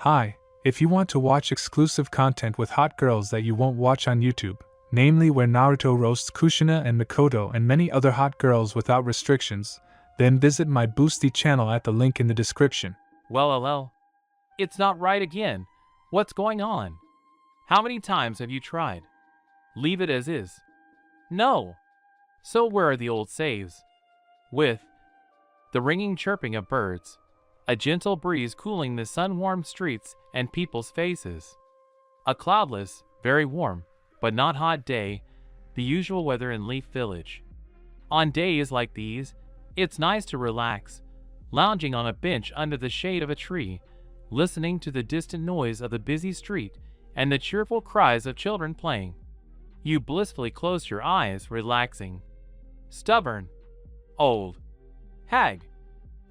Hi, if you want to watch exclusive content with hot girls that you won't watch on YouTube, namely where Naruto roasts Kushina and Mikoto and many other hot girls without restrictions, then visit my Boosty channel at the link in the description. Well, it's not right again. What's going on? How many times have you tried? Leave it as is. No. So where are the old saves? With the ringing chirping of birds, a gentle breeze cooling the sun-warmed streets and people's faces. A cloudless, very warm, but not hot day, the usual weather in Leaf Village. On days like these, it's nice to relax, lounging on a bench under the shade of a tree, listening to the distant noise of the busy street and the cheerful cries of children playing. You blissfully close your eyes, relaxing. Stubborn. Old. Hag.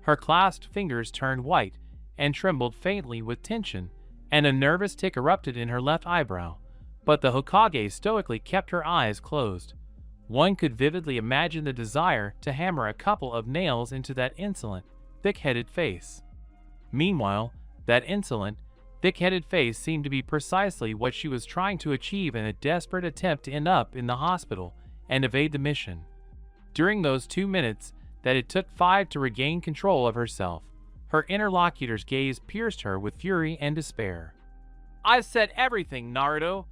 Her clasped fingers turned white and trembled faintly with tension, and a nervous tic erupted in her left eyebrow, but the Hokage stoically kept her eyes closed. One could vividly imagine the desire to hammer a couple of nails into that insolent, thick-headed face. Meanwhile, that insolent, thick-headed face seemed to be precisely what she was trying to achieve in a desperate attempt to end up in the hospital and evade the mission. During those 2 minutes that it took 5 to regain control of herself, her interlocutor's gaze pierced her with fury and despair. "I've said everything, Naruto,"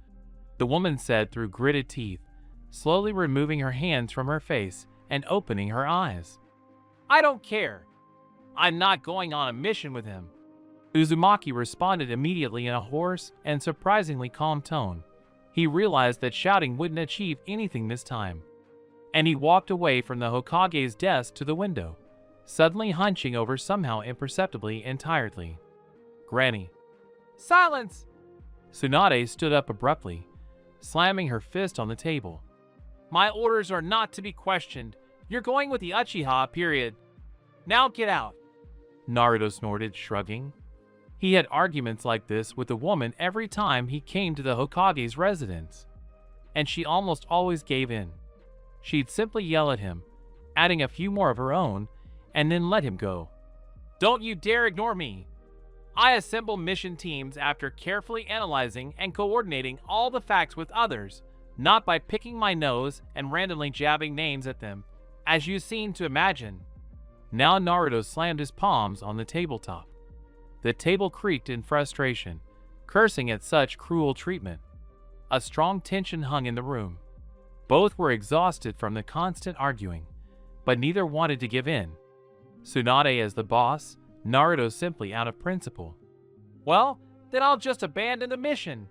the woman said through gritted teeth, slowly removing her hands from her face and opening her eyes. "I don't care. I'm not going on a mission with him." Uzumaki responded immediately in a hoarse and surprisingly calm tone. He realized that shouting wouldn't achieve anything this time, and he walked away from the Hokage's desk to the window, suddenly hunching over somehow imperceptibly and tiredly. "Granny." "Silence!" Tsunade stood up abruptly, slamming her fist on the table. "My orders are not to be questioned. You're going with the Uchiha, period. Now get out." Naruto snorted, shrugging. He had arguments like this with the woman every time he came to the Hokage's residence, and she almost always gave in. She'd simply yell at him, adding a few more of her own, and then let him go. "Don't you dare ignore me. I assemble mission teams after carefully analyzing and coordinating all the facts with others, not by picking my nose and randomly jabbing names at them, as you seem to imagine." Now Naruto slammed his palms on the tabletop. The table creaked in frustration, cursing at such cruel treatment. A strong tension hung in the room. Both were exhausted from the constant arguing, but neither wanted to give in. Tsunade as the boss, Naruto simply out of principle. "Well, then I'll just abandon the mission.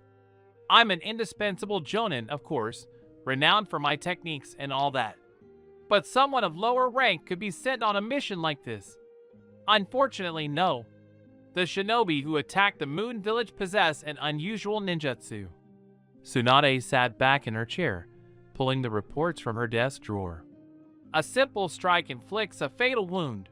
I'm an indispensable jonin, of course, renowned for my techniques and all that. But someone of lower rank could be sent on a mission like this. Unfortunately, no. The shinobi who attacked the Moon Village possess an unusual ninjutsu." Tsunade sat back in her chair, pulling the reports from her desk drawer. "A simple strike inflicts a fatal wound.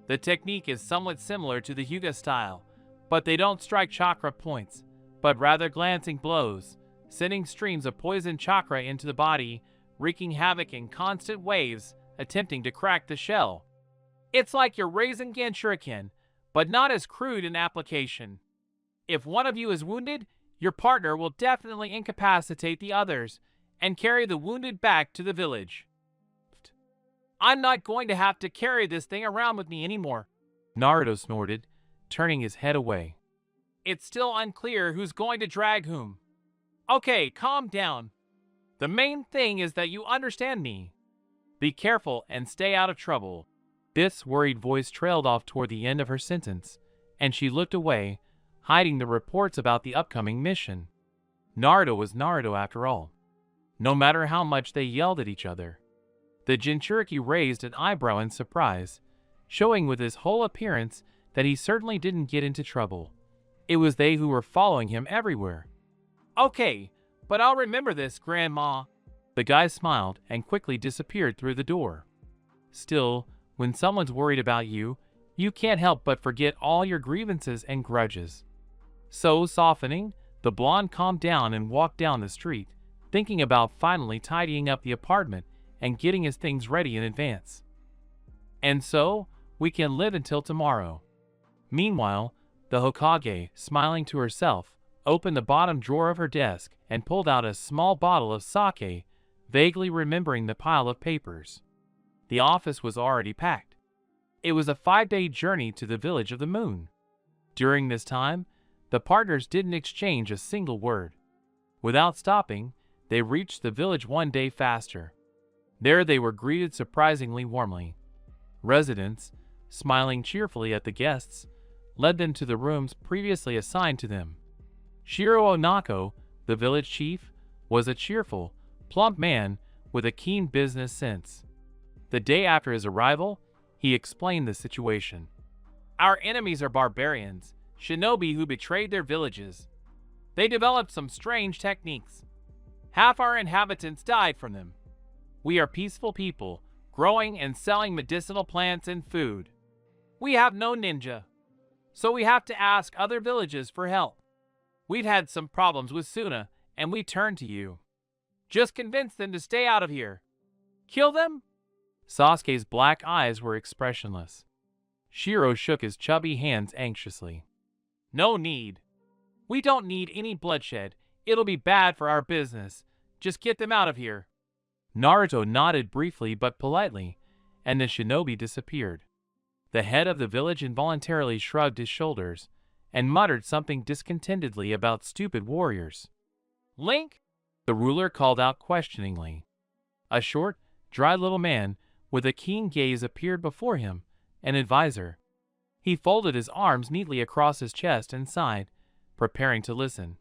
The technique is somewhat similar to the Hyuga style, but they don't strike chakra points, but rather glancing blows, sending streams of poison chakra into the body, wreaking havoc in constant waves, attempting to crack the shell. It's like your Rasengan shuriken, but not as crude in application. If one of you is wounded, your partner will definitely incapacitate the others and carry the wounded back to the village. I'm not going to have to carry this thing around with me anymore," Naruto snorted, turning his head away. "It's still unclear who's going to drag whom. Okay, calm down. The main thing is that you understand me. Be careful and stay out of trouble." This worried voice trailed off toward the end of her sentence, and she looked away, hiding the reports about the upcoming mission. Naruto was Naruto after all, no matter how much they yelled at each other. The Jinchuriki raised an eyebrow in surprise, showing with his whole appearance that he certainly didn't get into trouble. It was they who were following him everywhere. "Okay, but I'll remember this, Grandma." The guy smiled and quickly disappeared through the door. Still, when someone's worried about you, you can't help but forget all your grievances and grudges. So, softening, the blonde calmed down and walked down the street, thinking about finally tidying up the apartment and getting his things ready in advance. And so, we can live until tomorrow. Meanwhile, The Hokage, smiling to herself, opened the bottom drawer of her desk and pulled out a small bottle of sake, vaguely remembering the pile of papers. The office was already packed. It was a 5-day journey to the village of the moon. During this time, the partners didn't exchange a single word. Without stopping, they reached the village one day faster. There they were greeted surprisingly warmly. Residents, smiling cheerfully at the guests, led them to the rooms previously assigned to them. Shiro Onako, the village chief, was a cheerful, plump man with a keen business sense. The day after his arrival, he explained the situation. Our enemies are barbarians, shinobi who betrayed their villages. They developed some strange techniques. Half our inhabitants died from them. We are peaceful people, growing and selling medicinal plants and food. We have no ninja, so we have to ask other villages for help. We've had some problems with Suna, and we turn to you. Just convince them to stay out of here. Kill them? Sasuke's black eyes were expressionless. Shiro shook his chubby hands anxiously. No need. We don't need any bloodshed. It'll be bad for our business. Just get them out of here. Naruto nodded briefly but politely, and the shinobi disappeared. The head of the village involuntarily shrugged his shoulders and muttered something discontentedly about stupid warriors. Link? The ruler called out questioningly. A short, dry little man with a keen gaze appeared before him, an advisor. He folded his arms neatly across his chest and sighed, preparing to listen.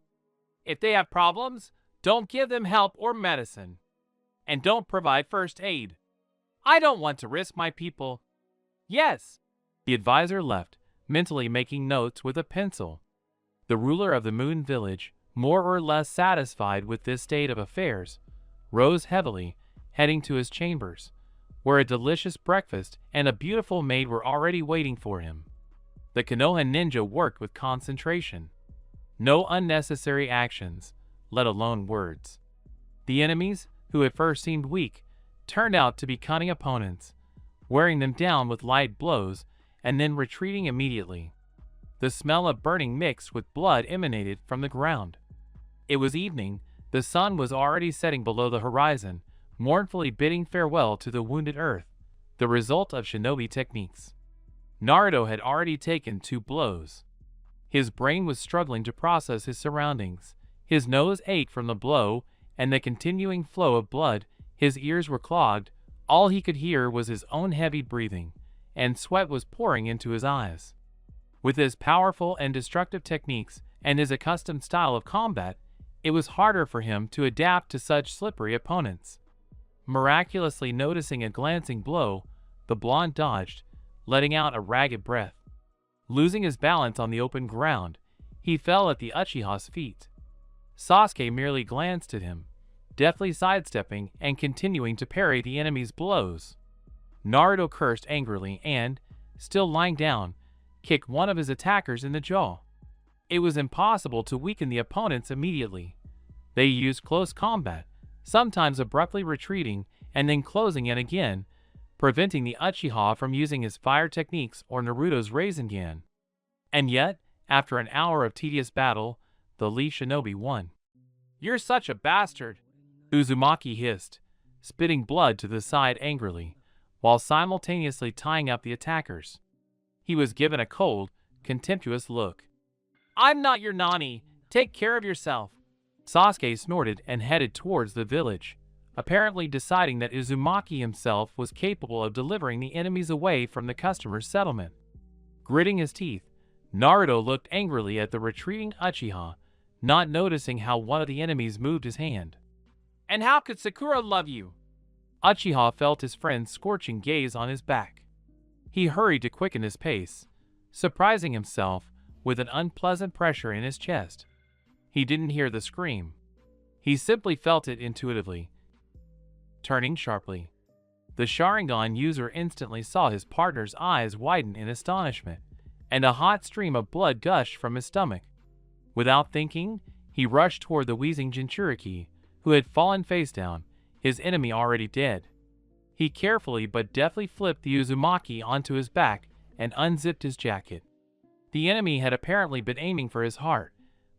If they have problems, don't give them help or medicine. And don't provide first aid. I don't want to risk my people. Yes. The advisor left, mentally making notes with a pencil. The ruler of the Moon Village, more or less satisfied with this state of affairs, rose heavily, heading to his chambers, where a delicious breakfast and a beautiful maid were already waiting for him. The Konoha ninja worked with concentration. No unnecessary actions, let alone words. The enemies, who at first seemed weak, turned out to be cunning opponents, wearing them down with light blows and then retreating immediately. The smell of burning mixed with blood emanated from the ground. It was evening, the sun was already setting below the horizon, mournfully bidding farewell to the wounded earth, the result of shinobi techniques. Naruto had already taken 2 blows. His brain was struggling to process his surroundings. His nose ached from the blow and the continuing flow of blood. His ears were clogged. All he could hear was his own heavy breathing, and sweat was pouring into his eyes. With his powerful and destructive techniques and his accustomed style of combat, it was harder for him to adapt to such slippery opponents. Miraculously noticing a glancing blow, the blonde dodged, letting out a ragged breath. Losing his balance on the open ground, he fell at the Uchiha's feet. Sasuke merely glanced at him, deftly sidestepping and continuing to parry the enemy's blows. Naruto cursed angrily and, still lying down, kicked one of his attackers in the jaw. It was impossible to weaken the opponents immediately. They used close combat, sometimes abruptly retreating and then closing in again, preventing the Uchiha from using his fire techniques or Naruto's Rasengan. And yet, after an hour of tedious battle, the Lee shinobi won. You're such a bastard, Uzumaki hissed, spitting blood to the side angrily, while simultaneously tying up the attackers. He was given a cold, contemptuous look. I'm not your Nani. Take care of yourself. Sasuke snorted and headed towards the village, apparently deciding that Uzumaki himself was capable of delivering the enemies away from the customer's settlement. Gritting his teeth, Naruto looked angrily at the retreating Uchiha, not noticing how one of the enemies moved his hand. And how could Sakura love you? Uchiha felt his friend's scorching gaze on his back. He hurried to quicken his pace, surprising himself with an unpleasant pressure in his chest. He didn't hear the scream. He simply felt it intuitively. Turning sharply, the Sharingan user instantly saw his partner's eyes widen in astonishment, and a hot stream of blood gushed from his stomach. Without thinking, he rushed toward the wheezing Jinchuriki, who had fallen face down, his enemy already dead. He carefully but deftly flipped the Uzumaki onto his back and unzipped his jacket. The enemy had apparently been aiming for his heart,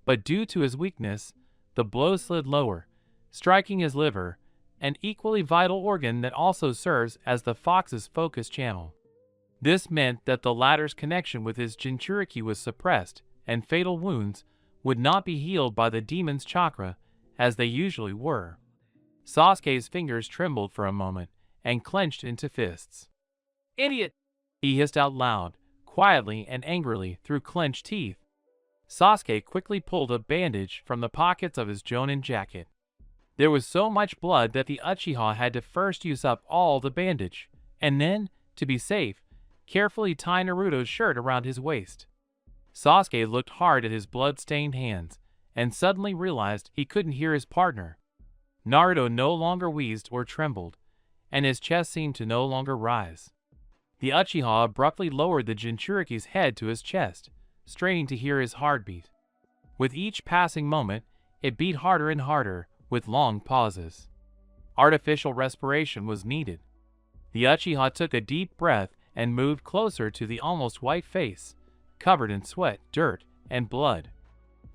but due to his weakness, the blow slid lower, striking his liver, an equally vital organ that also serves as the fox's focus channel. This meant that the latter's connection with his Jinchuriki was suppressed, and fatal wounds would not be healed by the demon's chakra as they usually were. Sasuke's fingers trembled for a moment and clenched into fists. "Idiot!" he hissed out loud, quietly and angrily through clenched teeth. Sasuke quickly pulled a bandage from the pockets of his Jonin jacket. There was so much blood that the Uchiha had to first use up all the bandage, and then, to be safe, carefully tie Naruto's shirt around his waist. Sasuke looked hard at his blood-stained hands, and suddenly realized he couldn't hear his partner. Naruto no longer wheezed or trembled, and his chest seemed to no longer rise. The Uchiha abruptly lowered the Jinchuriki's head to his chest, straining to hear his heartbeat. With each passing moment, it beat harder and harder, with long pauses. Artificial respiration was needed. The Uchiha took a deep breath and moved closer to the almost white face, covered in sweat, dirt, and blood.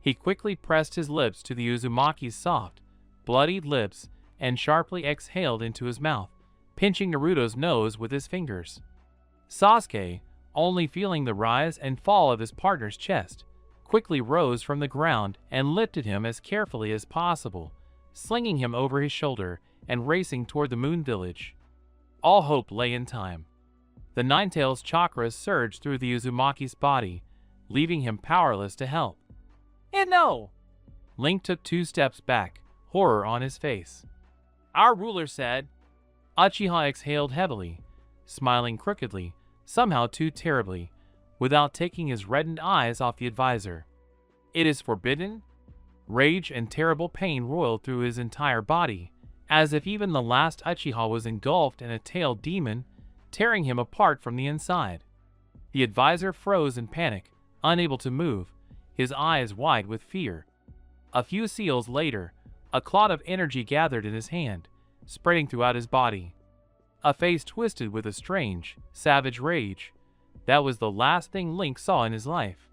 He quickly pressed his lips to the Uzumaki's soft, bloodied lips and sharply exhaled into his mouth, pinching Naruto's nose with his fingers. Sasuke, only feeling the rise and fall of his partner's chest, quickly rose from the ground and lifted him as carefully as possible, slinging him over his shoulder and racing toward the Moon Village. All hope lay in time. The Ninetales chakras surged through the Uzumaki's body, leaving him powerless to help. "And no!" Link took 2 steps back, horror on his face. "Our ruler said..." Uchiha exhaled heavily, smiling crookedly, somehow too terribly, without taking his reddened eyes off the advisor. "It is forbidden?" Rage and terrible pain roiled through his entire body, as if even the last Uchiha was engulfed in a tailed demon, tearing him apart from the inside. The advisor froze in panic, unable to move, his eyes wide with fear. A few seals later, a clot of energy gathered in his hand, spreading throughout his body. A face twisted with a strange, savage rage. That was the last thing Link saw in his life.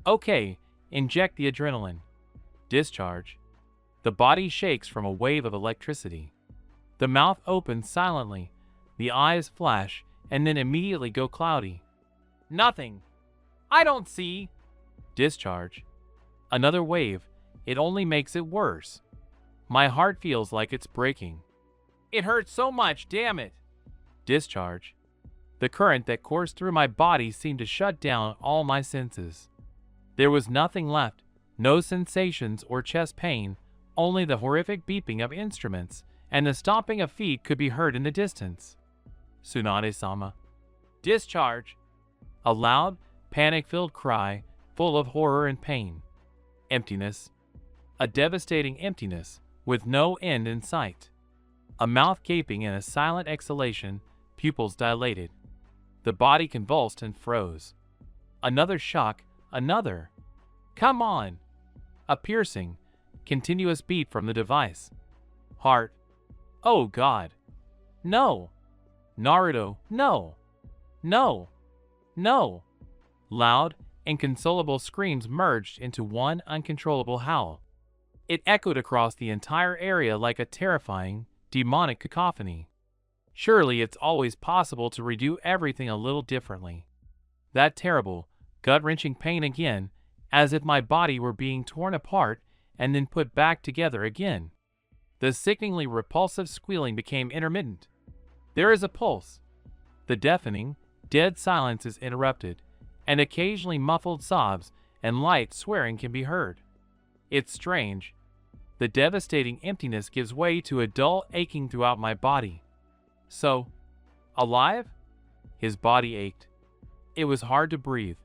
"Okay, inject the adrenaline." Discharge. The body shakes from a wave of electricity. The mouth opens silently, the eyes flash, and then immediately go cloudy. "Nothing. I don't see." Discharge. Another wave. It only makes it worse. My heart feels like it's breaking. "It hurts so much, damn it." Discharge. The current that coursed through my body seemed to shut down all my senses. There was nothing left, no sensations or chest pain, only the horrific beeping of instruments, and the stomping of feet could be heard in the distance. Tsunade-sama. Discharge. A loud, panic-filled cry, full of horror and pain. Emptiness. A devastating emptiness, with no end in sight. A mouth gaping in a silent exhalation, pupils dilated. The body convulsed and froze. Another shock, another. "Come on!" A piercing, continuous beat from the device. Heart. "Oh God! No! Naruto, no! No! No!" Loud, inconsolable screams merged into one uncontrollable howl. It echoed across the entire area like a terrifying, demonic cacophony. Surely it's always possible to redo everything a little differently. That terrible, gut-wrenching pain again, as if my body were being torn apart and then put back together again. The sickeningly repulsive squealing became intermittent. There is a pulse. The deafening, dead silence is interrupted, and occasionally muffled sobs and light swearing can be heard. It's strange. The devastating emptiness gives way to a dull aching throughout my body. So, alive? His body ached. It was hard to breathe,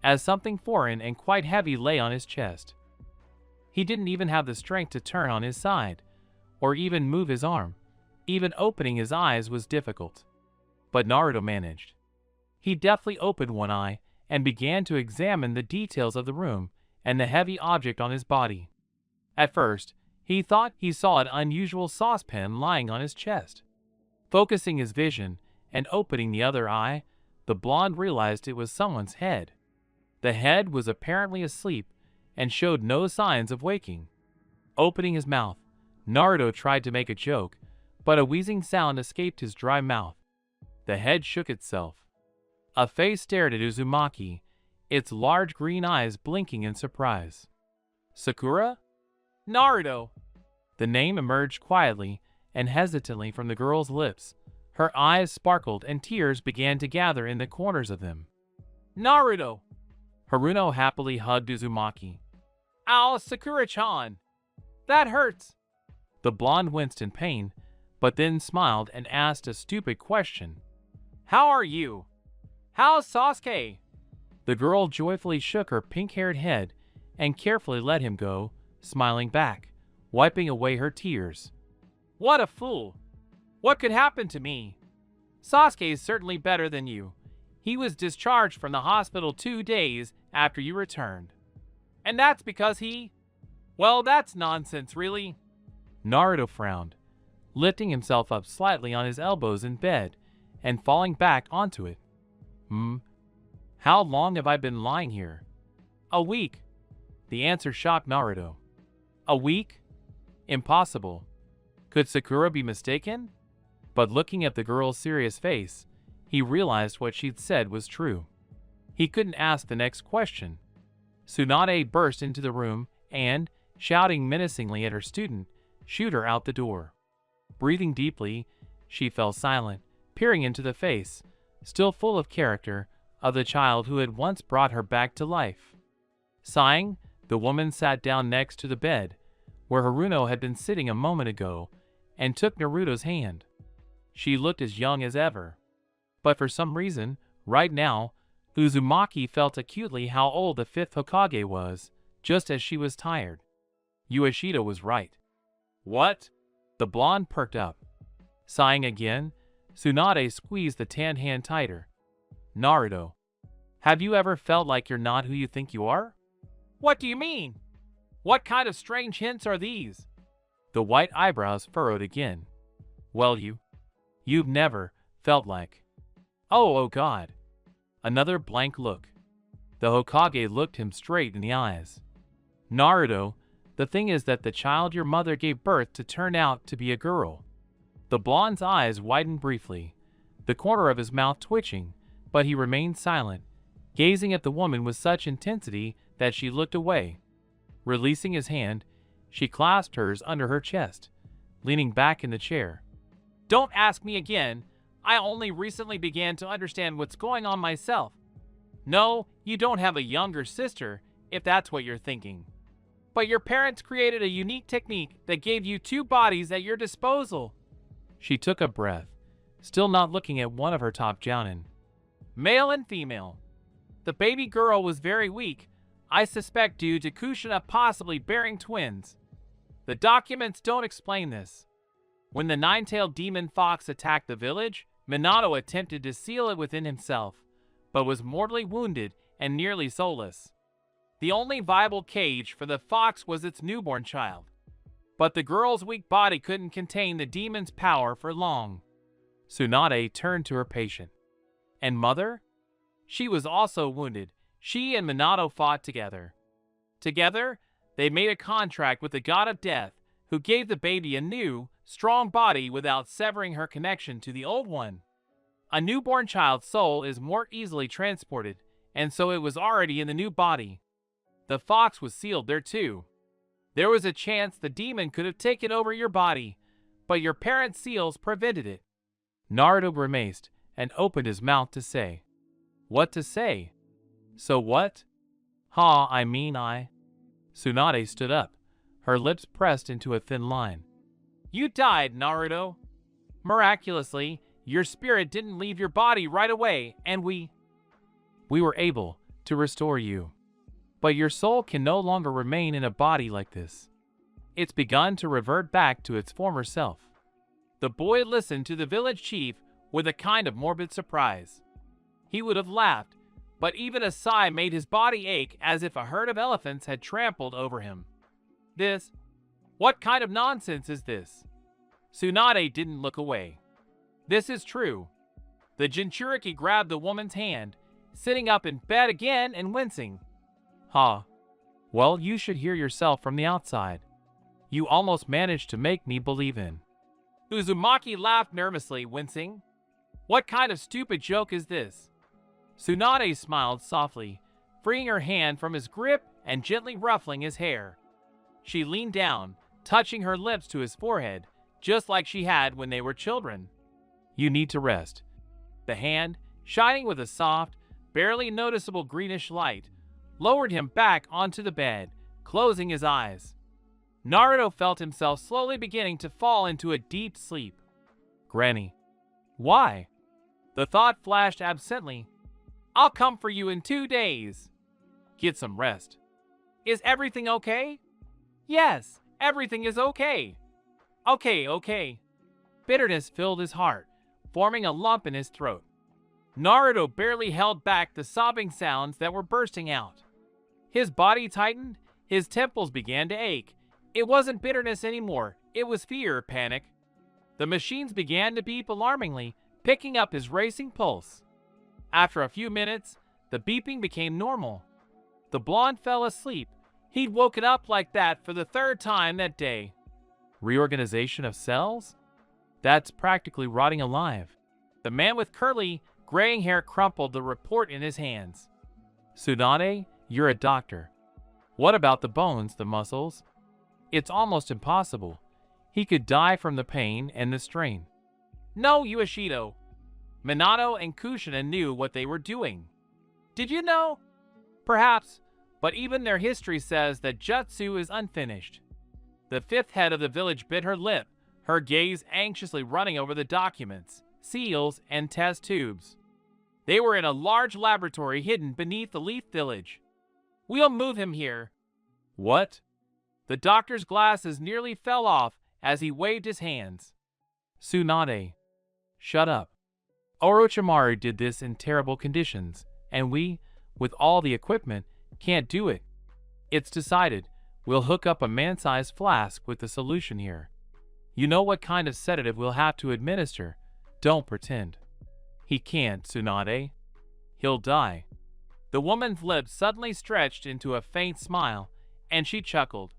as something foreign and quite heavy lay on his chest. He didn't even have the strength to turn on his side, or even move his arm. Even opening his eyes was difficult. But Naruto managed. He deftly opened one eye and began to examine the details of the room and the heavy object on his body. At first, he thought he saw an unusual saucepan lying on his chest. Focusing his vision and opening the other eye, the blonde realized it was someone's head. The head was apparently asleep and showed no signs of waking. Opening his mouth, Naruto tried to make a joke, but a wheezing sound escaped his dry mouth. The head shook itself. A face stared at Uzumaki, its large green eyes blinking in surprise. Sakura? Naruto! The name emerged quietly and hesitantly from the girl's lips. Her eyes sparkled and tears began to gather in the corners of them. Naruto! Haruno happily hugged Uzumaki. Ow, Sakura-chan! That hurts! The blonde winced in pain, but then smiled and asked a stupid question. How are you? How's Sasuke? The girl joyfully shook her pink-haired head and carefully let him go, smiling back, wiping away her tears. What a fool! What could happen to me? Sasuke is certainly better than you. He was discharged from the hospital 2 days after you returned. And that's because he... Well, that's nonsense, really. Naruto frowned, lifting himself up slightly on his elbows in bed and falling back onto it. How long have I been lying here? A week. The answer shocked Naruto. A week? Impossible. Could Sakura be mistaken? But looking at the girl's serious face, he realized what she'd said was true. He couldn't ask the next question. Tsunade burst into the room and, shouting menacingly at her student, shooed her out the door. Breathing deeply, she fell silent, peering into the face, still full of character, of the child who had once brought her back to life. Sighing, the woman sat down next to the bed, where Haruno had been sitting a moment ago, and took Naruto's hand. She looked as young as ever. But for some reason, right now, Uzumaki felt acutely how old the 5th Hokage was, just as she was tired. Ueshida was right. What? The blonde perked up. Sighing again, Tsunade squeezed the tanned hand tighter. Naruto, have you ever felt like you're not who you think you are? What do you mean? What kind of strange hints are these? The white eyebrows furrowed again. Well, you've never felt like... Oh God. Another blank look. The Hokage looked him straight in the eyes. Naruto, the thing is that the child your mother gave birth to turned out to be a girl. The blonde's eyes widened briefly, the corner of his mouth twitching, but he remained silent, gazing at the woman with such intensity that she looked away. Releasing his hand, she clasped hers under her chest, leaning back in the chair. Don't ask me again. I only recently began to understand what's going on myself. No, you don't have a younger sister, if that's what you're thinking. But your parents created a unique technique that gave you 2 bodies at your disposal. She took a breath, still not looking at one of her top jounin. Male and female. The baby girl was very weak, I suspect due to Kushina possibly bearing twins. The documents don't explain this. When the 9-tailed demon fox attacked the village, Minato attempted to seal it within himself, but was mortally wounded and nearly soulless. The only viable cage for the fox was its newborn child. But the girl's weak body couldn't contain the demon's power for long. Tsunade turned to her patient. And mother? She was also wounded. She and Minato fought together. Together, they made a contract with the god of death, who gave the baby a new, strong body without severing her connection to the old one. A newborn child's soul is more easily transported, and so it was already in the new body. The fox was sealed there too. There was a chance the demon could have taken over your body, but your parents' seals prevented it. Naruto grimaced and opened his mouth to say. What to say? So what? Tsunade stood up, her lips pressed into a thin line. You died, Naruto. Miraculously, your spirit didn't leave your body right away, and we were able to restore you. But your soul can no longer remain in a body like this. It's begun to revert back to its former self. The boy listened to the village chief with a kind of morbid surprise. He would have laughed, but even a sigh made his body ache as if a herd of elephants had trampled over him. What kind of nonsense is this? Tsunade didn't look away. This is true. The Jinchuriki grabbed the woman's hand, sitting up in bed again and wincing. Huh. Well, you should hear yourself from the outside. You almost managed to make me believe in. Uzumaki laughed nervously, wincing. What kind of stupid joke is this? Tsunade smiled softly, freeing her hand from his grip and gently ruffling his hair. She leaned down, touching her lips to his forehead, just like she had when they were children. You need to rest. The hand, shining with a soft, barely noticeable greenish light, lowered him back onto the bed, closing his eyes. Naruto felt himself slowly beginning to fall into a deep sleep. Granny. Why? The thought flashed absently. I'll come for you in 2 days. Get some rest. Is everything okay? Yes, everything is okay. Okay. Bitterness filled his heart, forming a lump in his throat. Naruto barely held back the sobbing sounds that were bursting out. His body tightened, his temples began to ache. It wasn't bitterness anymore, it was fear, panic. The machines began to beep alarmingly, picking up his racing pulse. After a few minutes, the beeping became normal. The blonde fell asleep. He'd woken up like that for the 3rd time that day. Reorganization of cells? That's practically rotting alive. The man with curly, graying hair crumpled the report in his hands. Tsunade, you're a doctor. What about the bones, the muscles? It's almost impossible. He could die from the pain and the strain. No, Ueshido. Minato and Kushina knew what they were doing. Did you know? Perhaps, but even their history says that Jutsu is unfinished. The 5th head of the village bit her lip, her gaze anxiously running over the documents, seals, and test tubes. They were in a large laboratory hidden beneath the Leaf Village. We'll move him here. What? The doctor's glasses nearly fell off as he waved his hands. Tsunade. Shut up. Orochimaru did this in terrible conditions, and we, with all the equipment, can't do it. It's decided. We'll hook up a man-sized flask with the solution here. You know what kind of sedative we'll have to administer. Don't pretend. He can't, Tsunade. He'll die. The woman's lips suddenly stretched into a faint smile, and she chuckled.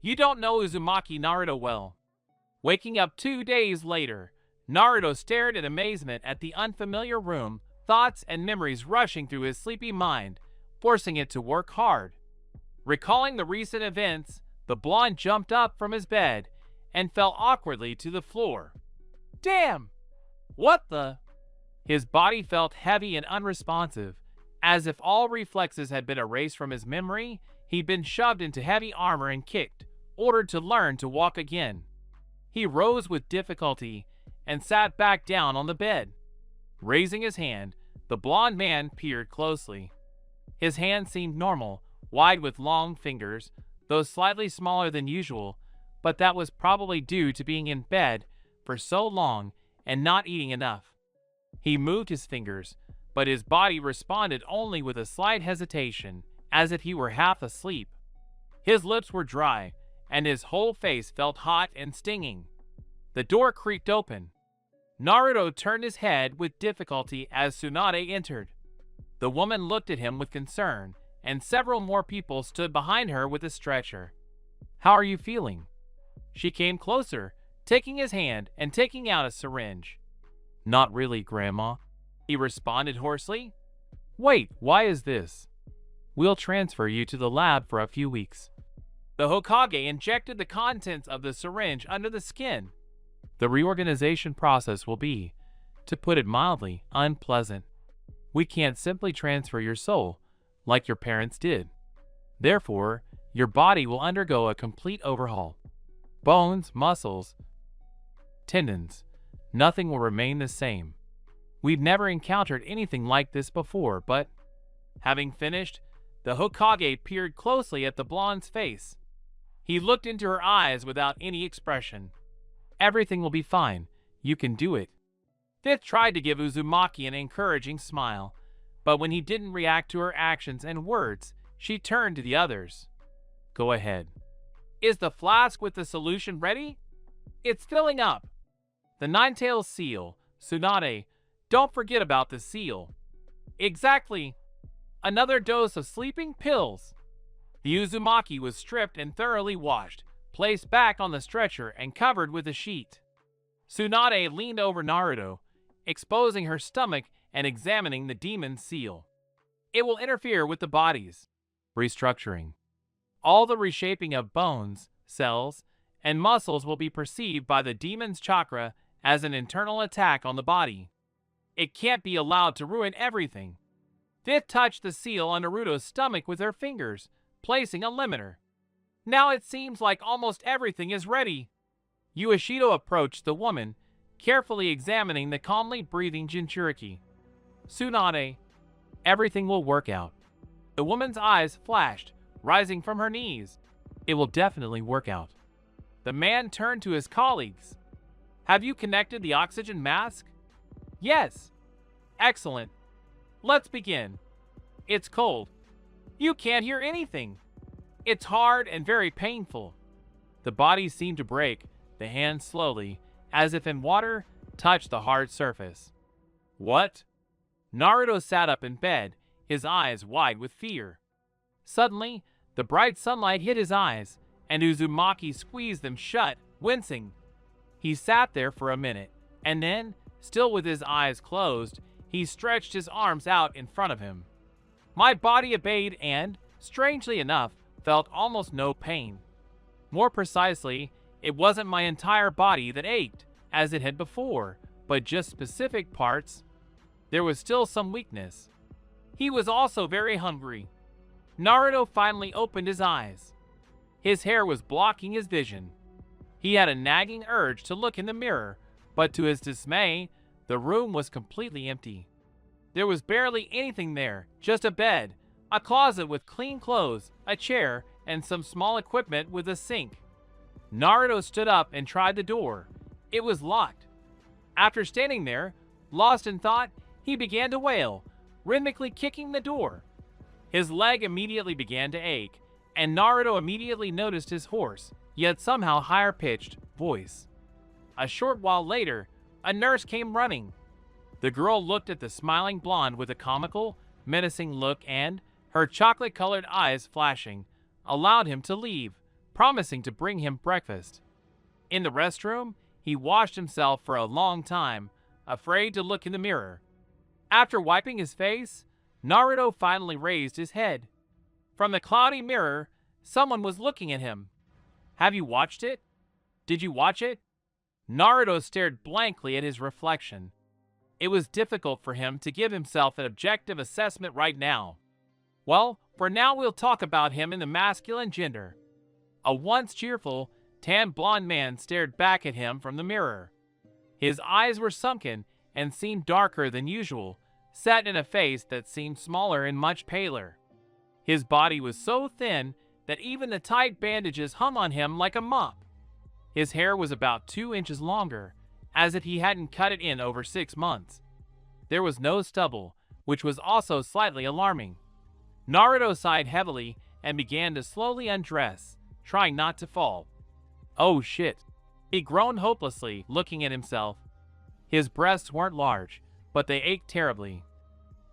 You don't know Uzumaki Naruto well. Waking up 2 days later, Naruto stared in amazement at the unfamiliar room, thoughts and memories rushing through his sleepy mind, forcing it to work hard. Recalling the recent events, the blonde jumped up from his bed and fell awkwardly to the floor. Damn! What the? His body felt heavy and unresponsive, as if all reflexes had been erased from his memory. He'd been shoved into heavy armor and kicked, ordered to learn to walk again. He rose with difficulty and sat back down on the bed. Raising his hand, the blond man peered closely. His hand seemed normal, wide with long fingers, though slightly smaller than usual, but that was probably due to being in bed for so long and not eating enough. He moved his fingers, but his body responded only with a slight hesitation, as if he were half asleep. His lips were dry, and his whole face felt hot and stinging. The door creaked open. Naruto turned his head with difficulty as Tsunade entered. The woman looked at him with concern, and several more people stood behind her with a stretcher. How are you feeling? She came closer, taking his hand and taking out a syringe. Not really, Grandma, he responded hoarsely. Wait, why is this? We'll transfer you to the lab for a few weeks. The Hokage injected the contents of the syringe under the skin. The reorganization process will be, to put it mildly, unpleasant. We can't simply transfer your soul, like your parents did. Therefore, your body will undergo a complete overhaul. Bones, muscles, tendons, nothing will remain the same. We've never encountered anything like this before, but... Having finished, the Hokage peered closely at the blonde's face. He looked into her eyes without any expression. Everything will be fine. You can do it. Fifth tried to give Uzumaki an encouraging smile, but when he didn't react to her actions and words, she turned to the others. Go ahead. Is the flask with the solution ready? It's filling up. The nine-tailed seal, Tsunade, don't forget about the seal. Exactly. Another dose of sleeping pills. The Uzumaki was stripped and thoroughly washed, placed back on the stretcher and covered with a sheet. Tsunade leaned over Naruto, exposing her stomach and examining the demon's seal. It will interfere with the body's restructuring. All the reshaping of bones, cells, and muscles will be perceived by the demon's chakra as an internal attack on the body. It can't be allowed to ruin everything. Fifth touched the seal on Naruto's stomach with her fingers, placing a limiter. Now it seems like almost everything is ready. Ueshido approached the woman, carefully examining the calmly breathing Jinchuriki. Tsunade, everything will work out. The woman's eyes flashed, rising from her knees. It will definitely work out. The man turned to his colleagues. Have you connected the oxygen mask? Yes. Excellent. Let's begin. It's cold. You can't hear anything. It's hard and very painful. The body seemed to break, the hand slowly, as if in water, touched the hard surface. What? Naruto sat up in bed, his eyes wide with fear. Suddenly, the bright sunlight hit his eyes, and Uzumaki squeezed them shut, wincing. He sat there for a minute, and then, still with his eyes closed, he stretched his arms out in front of him. My body obeyed and, strangely enough, felt almost no pain. More precisely, it wasn't my entire body that ached, as it had before, but just specific parts. There was still some weakness. He was also very hungry. Naruto finally opened his eyes. His hair was blocking his vision. He had a nagging urge to look in the mirror, but to his dismay, the room was completely empty. There was barely anything there, just a bed, a closet with clean clothes, a chair, and some small equipment with a sink. Naruto stood up and tried the door. It was locked. After standing there, lost in thought, he began to wail, rhythmically kicking the door. His leg immediately began to ache, and Naruto immediately noticed his hoarse, yet somehow higher-pitched, voice. A short while later, a nurse came running. The girl looked at the smiling blonde with a comical, menacing look and, her chocolate-colored eyes flashing, allowed him to leave, promising to bring him breakfast. In the restroom, he washed himself for a long time, afraid to look in the mirror. After wiping his face, Naruto finally raised his head. From the cloudy mirror, someone was looking at him. Have you watched it? Did you watch it? Naruto stared blankly at his reflection. It was difficult for him to give himself an objective assessment right now. Well, for now we'll talk about him in the masculine gender. A once cheerful, tan blonde man stared back at him from the mirror. His eyes were sunken and seemed darker than usual, set in a face that seemed smaller and much paler. His body was so thin that even the tight bandages hung on him like a mop. His hair was about 2 inches longer, as if he hadn't cut it in over 6 months. There was no stubble, which was also slightly alarming. Naruto sighed heavily and began to slowly undress, trying not to fall. Oh shit. He groaned hopelessly, looking at himself. His breasts weren't large, but they ached terribly.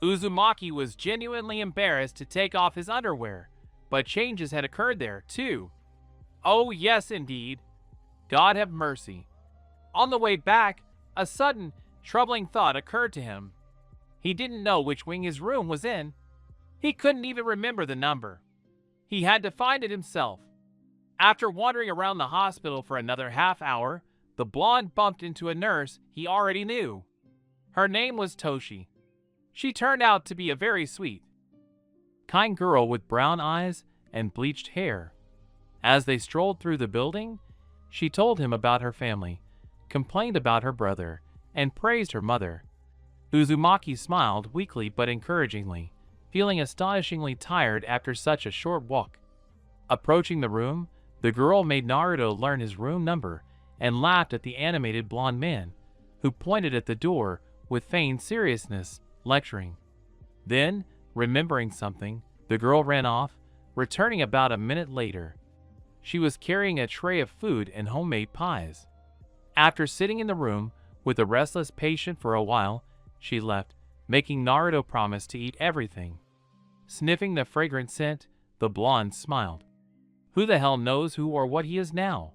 Uzumaki was genuinely embarrassed to take off his underwear, but changes had occurred there, too. Oh yes, indeed. God have mercy. On the way back, a sudden, troubling thought occurred to him. He didn't know which wing his room was in. He couldn't even remember the number. He had to find it himself. After wandering around the hospital for another half hour, the blonde bumped into a nurse he already knew. Her name was Toshi. She turned out to be a very sweet, kind girl with brown eyes and bleached hair. As they strolled through the building, she told him about her family, complained about her brother, and praised her mother. Uzumaki smiled weakly but encouragingly, feeling astonishingly tired after such a short walk. Approaching the room, the girl made Naruto learn his room number and laughed at the animated blonde man, who pointed at the door with feigned seriousness, lecturing. Then, remembering something, the girl ran off, returning about a minute later. She was carrying a tray of food and homemade pies. After sitting in the room with the restless patient for a while, she left, making Naruto promise to eat everything. Sniffing the fragrant scent, the blonde smiled. Who the hell knows who or what he is now?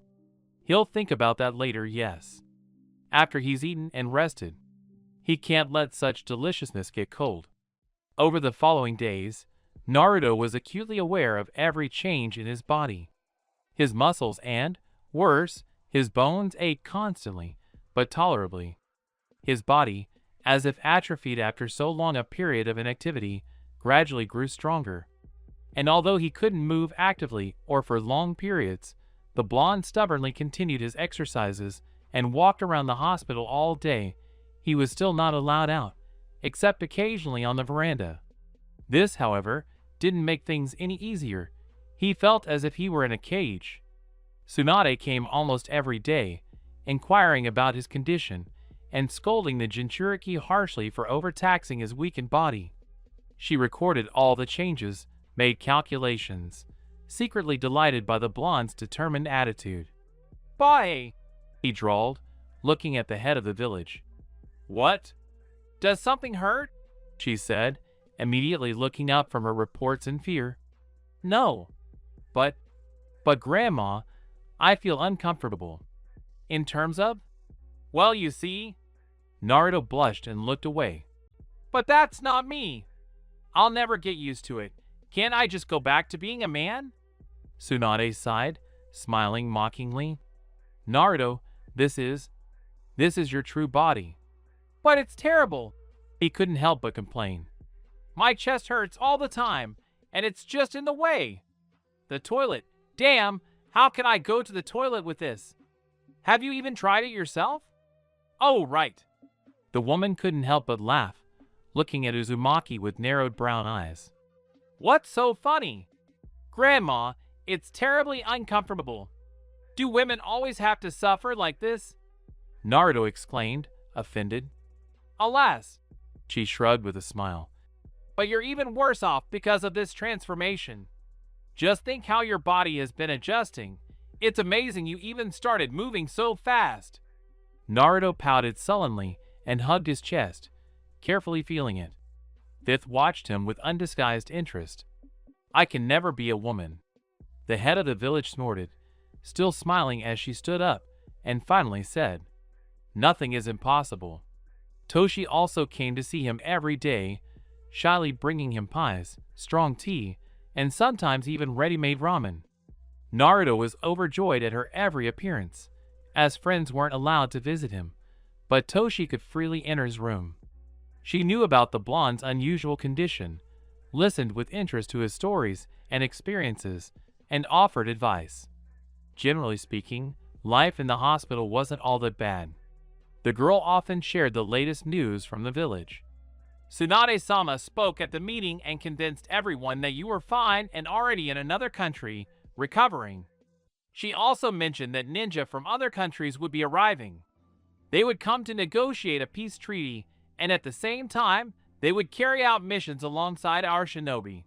He'll think about that later, yes. After he's eaten and rested. He can't let such deliciousness get cold. Over the following days, Naruto was acutely aware of every change in his body. His muscles and, worse, his bones ached constantly, but tolerably. His body, as if atrophied after so long a period of inactivity, gradually grew stronger. And although he couldn't move actively or for long periods, the blonde stubbornly continued his exercises and walked around the hospital all day. He was still not allowed out, except occasionally on the veranda. This, however, didn't make things any easier. He felt as if he were in a cage. Tsunade came almost every day, inquiring about his condition and scolding the Jinchuriki harshly for overtaxing his weakened body. She recorded all the changes, made calculations, secretly delighted by the blonde's determined attitude. "Bye," he drawled, looking at the head of the village. "What? Does something hurt?" she said, immediately looking up from her reports in fear. "No. But Grandma, I feel uncomfortable." "In terms of?" "Well, you see." Naruto blushed and looked away. "But that's not me. I'll never get used to it. Can't I just go back to being a man?" Tsunade sighed, smiling mockingly. "Naruto, this is your true body." "But it's terrible." He couldn't help but complain. "My chest hurts all the time, and it's just in the way. The toilet. Damn, how can I go to the toilet with this? Have you even tried it yourself?" "Oh, right." The woman couldn't help but laugh, looking at Uzumaki with narrowed brown eyes. "What's so funny?" "Grandma, it's terribly uncomfortable. Do women always have to suffer like this?" Naruto exclaimed, offended. "Alas," she shrugged with a smile. "But you're even worse off because of this transformation. Just think how your body has been adjusting. It's amazing you even started moving so fast." Naruto pouted sullenly and hugged his chest, carefully feeling it. Fifth watched him with undisguised interest. "I can never be a woman." The head of the village snorted, still smiling as she stood up, and finally said, "Nothing is impossible." Toshi also came to see him every day, shyly bringing him pies, strong tea, and sometimes even ready-made ramen. Naruto was overjoyed at her every appearance, as friends weren't allowed to visit him, but Toshi could freely enter his room. She knew about the blonde's unusual condition, listened with interest to his stories and experiences, and offered advice. Generally speaking, life in the hospital wasn't all that bad. The girl often shared the latest news from the village. "Tsunade-sama spoke at the meeting and convinced everyone that you were fine and already in another country, recovering. She also mentioned that ninja from other countries would be arriving. They would come to negotiate a peace treaty, and at the same time, they would carry out missions alongside our shinobi."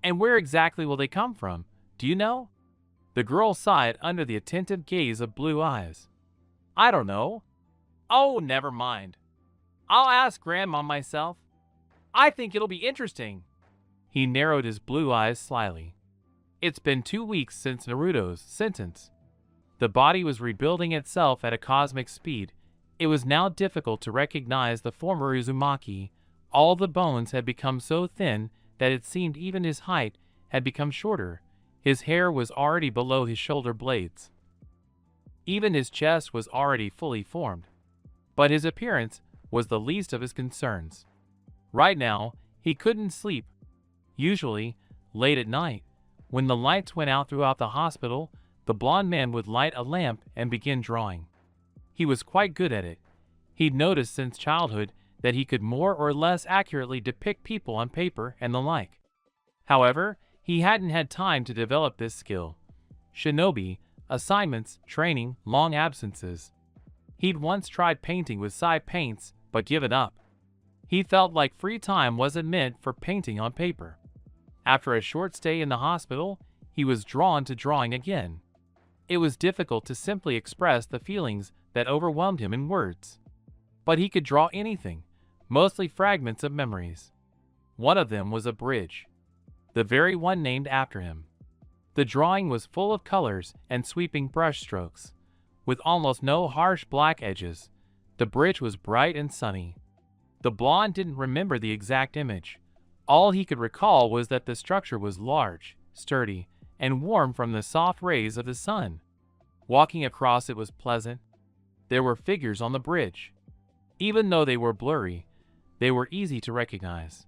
"And where exactly will they come from? Do you know?" The girl sighed under the attentive gaze of blue eyes. "I don't know." "Oh, never mind. I'll ask Grandma myself. I think it'll be interesting." He narrowed his blue eyes slyly. It's been 2 weeks since Naruto's sentence. The body was rebuilding itself at a cosmic speed. It was now difficult to recognize the former Uzumaki. All the bones had become so thin that it seemed even his height had become shorter. His hair was already below his shoulder blades. Even his chest was already fully formed. But his appearance was the least of his concerns. Right now, he couldn't sleep. Usually, late at night, when the lights went out throughout the hospital, the blond man would light a lamp and begin drawing. He was quite good at it. He'd noticed since childhood that he could more or less accurately depict people on paper and the like. However, he hadn't had time to develop this skill. Shinobi, assignments, training, long absences. He'd once tried painting with Psy paints, but given up. He felt like free time wasn't meant for painting on paper. After a short stay in the hospital, he was drawn to drawing again. It was difficult to simply express the feelings that overwhelmed him in words. But he could draw anything, mostly fragments of memories. One of them was a bridge, the very one named after him. The drawing was full of colors and sweeping brushstrokes, with almost no harsh black edges. The bridge was bright and sunny. The blonde didn't remember the exact image. All he could recall was that the structure was large, sturdy, and warm from the soft rays of the sun. Walking across it was pleasant. There were figures on the bridge. Even though they were blurry, they were easy to recognize.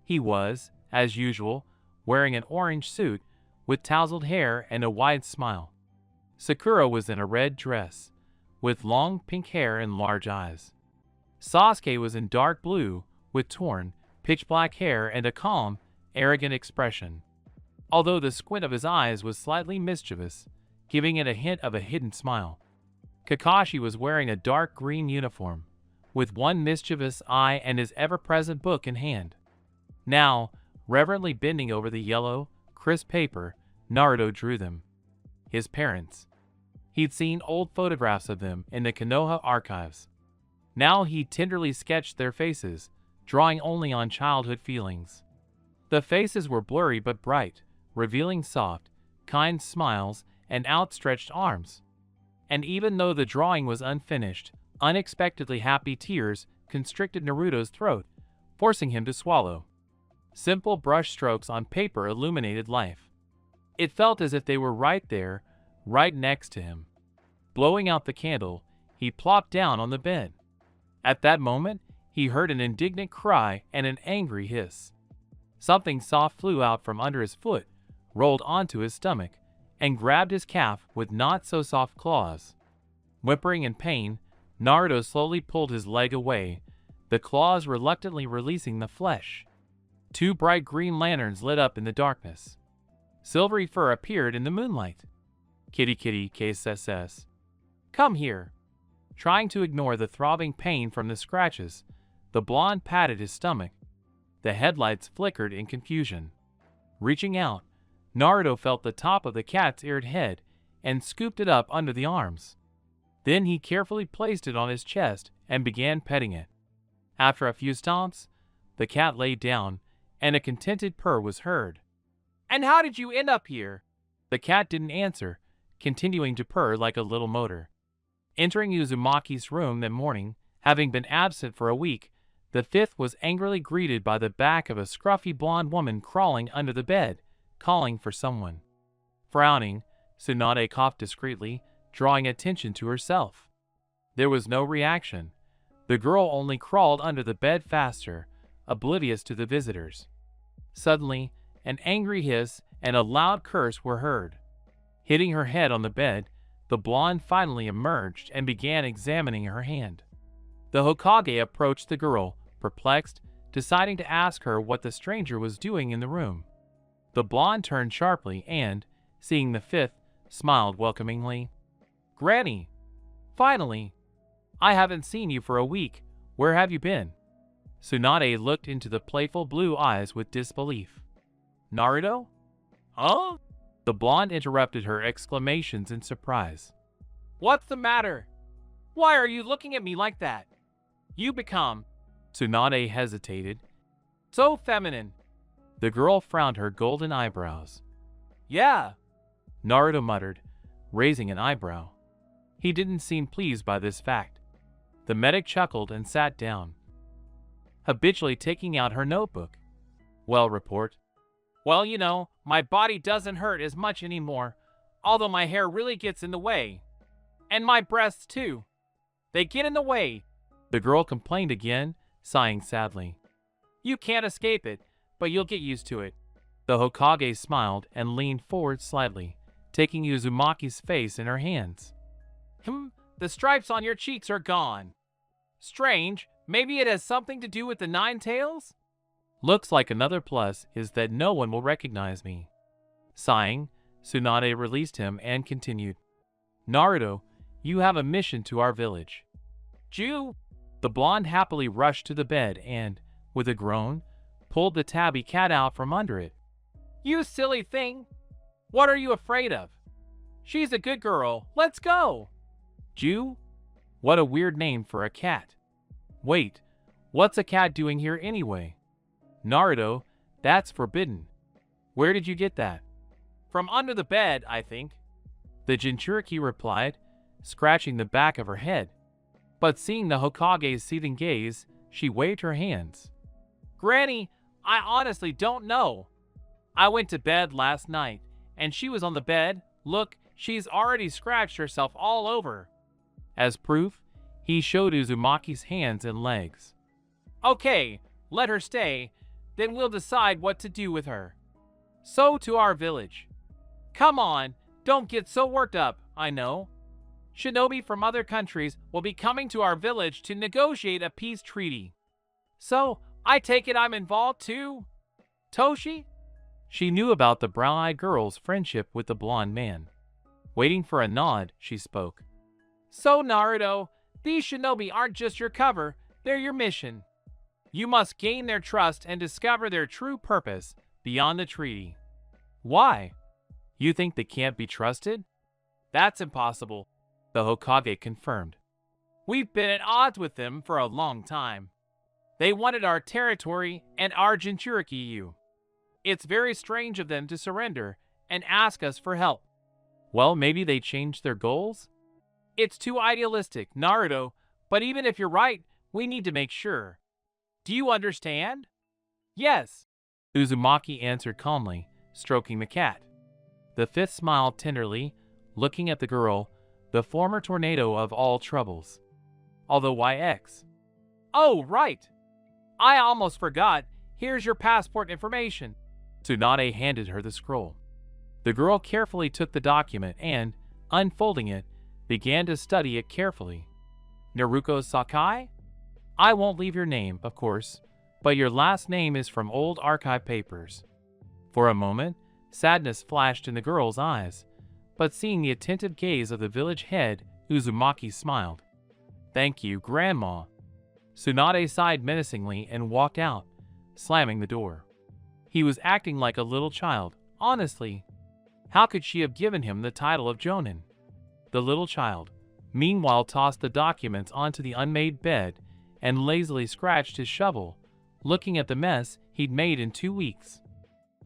He was, as usual, wearing an orange suit with tousled hair and a wide smile. Sakura was in a red dress, with long pink hair and large eyes. Sasuke was in dark blue, with torn, pitch-black hair and a calm, arrogant expression, although the squint of his eyes was slightly mischievous, giving it a hint of a hidden smile. Kakashi was wearing a dark green uniform, with one mischievous eye and his ever-present book in hand. Now, reverently bending over the yellow, crisp paper, Naruto drew them. His parents. He'd seen old photographs of them in the Konoha archives. Now he tenderly sketched their faces, drawing only on childhood feelings. The faces were blurry but bright, revealing soft, kind smiles and outstretched arms. And even though the drawing was unfinished, unexpectedly happy tears constricted Naruto's throat, forcing him to swallow. Simple brush strokes on paper illuminated life. It felt as if they were right there, right next to him. Blowing out the candle, he plopped down on the bed. At that moment, he heard an indignant cry and an angry hiss. Something soft flew out from under his foot, rolled onto his stomach, and grabbed his calf with not-so-soft claws. Whimpering in pain, Naruto slowly pulled his leg away, the claws reluctantly releasing the flesh. Two bright green lanterns lit up in the darkness. Silvery fur appeared in the moonlight. Kitty kitty KSSS. Come here. Trying to ignore the throbbing pain from the scratches, the blonde patted his stomach. The headlights flickered in confusion. Reaching out, Naruto felt the top of the cat's eared head and scooped it up under the arms. Then he carefully placed it on his chest and began petting it. After a few stomps, the cat lay down and a contented purr was heard. And how did you end up here? The cat didn't answer, continuing to purr like a little motor. Entering Uzumaki's room that morning, having been absent for a week, the fifth was angrily greeted by the back of a scruffy blonde woman crawling under the bed, calling for someone. Frowning, Tsunade coughed discreetly, drawing attention to herself. There was no reaction. The girl only crawled under the bed faster, oblivious to the visitors. Suddenly, an angry hiss and a loud curse were heard. Hitting her head on the bed, the blonde finally emerged and began examining her hand. The Hokage approached the girl, perplexed, deciding to ask her what the stranger was doing in the room. The blonde turned sharply and, seeing the fifth, smiled welcomingly. Granny! Finally! I haven't seen you for a week. Where have you been? Tsunade looked into the playful blue eyes with disbelief. Naruto? Huh? The blonde interrupted her exclamations in surprise. What's the matter? Why are you looking at me like that? You become... Tsunade hesitated. So feminine. The girl frowned her golden eyebrows. Yeah, Naruto muttered, raising an eyebrow. He didn't seem pleased by this fact. The medic chuckled and sat down, habitually taking out her notebook. Well, report. Well, you know, my body doesn't hurt as much anymore, although my hair really gets in the way. And my breasts, too. They get in the way. The girl complained again, sighing sadly. You can't escape it, but you'll get used to it. The Hokage smiled and leaned forward slightly, taking Uzumaki's face in her hands. The stripes on your cheeks are gone. Strange, maybe it has something to do with the 9 tails? Looks like another plus is that no one will recognize me. Sighing, Tsunade released him and continued. Naruto, you have a mission to our village. Jew! The blonde happily rushed to the bed and, with a groan, pulled the tabby cat out from under it. You silly thing! What are you afraid of? She's a good girl. Let's go! Jew? What a weird name for a cat. Wait, What's a cat doing here anyway? Naruto, that's forbidden. Where did you get that? From under the bed, I think. The Jinchuriki replied, scratching the back of her head. But seeing the Hokage's seething gaze, she waved her hands. Granny, I honestly don't know. I went to bed last night, and she was on the bed. Look, she's already scratched herself all over. As proof, he showed Uzumaki's hands and legs. Okay, let her stay, then we'll decide what to do with her. So to our village. Come on, don't get so worked up, I know. Shinobi from other countries will be coming to our village to negotiate a peace treaty. So, I take it I'm involved too? Toshi? She knew about the brown-eyed girl's friendship with the blonde man. Waiting for a nod, she spoke. So, Naruto, these shinobi aren't just your cover, they're your mission. You must gain their trust and discover their true purpose beyond the treaty. Why? You think they can't be trusted? That's impossible, the Hokage confirmed. We've been at odds with them for a long time. They wanted our territory and our Jinchuriki. It's very strange of them to surrender and ask us for help. Well, maybe they changed their goals? It's too idealistic, Naruto, but even if you're right, we need to make sure. Do you understand? Yes, Uzumaki answered calmly, stroking the cat. The fifth smiled tenderly, looking at the girl, the former tornado of all troubles. Although YX. Oh, right. I almost forgot. Here's your passport information. Tsunade handed her the scroll. The girl carefully took the document and, unfolding it, began to study it carefully. Naruko Sakai? I won't leave your name, of course, but your last name is from old archive papers. For a moment, sadness flashed in the girl's eyes, but seeing the attentive gaze of the village head, Uzumaki smiled. Thank you, Grandma. Tsunade sighed menacingly and walked out, slamming the door. He was acting like a little child, honestly. How could she have given him the title of Jonin? The little child, meanwhile, tossed the documents onto the unmade bed and lazily scratched his shovel, looking at the mess he'd made in 2 weeks.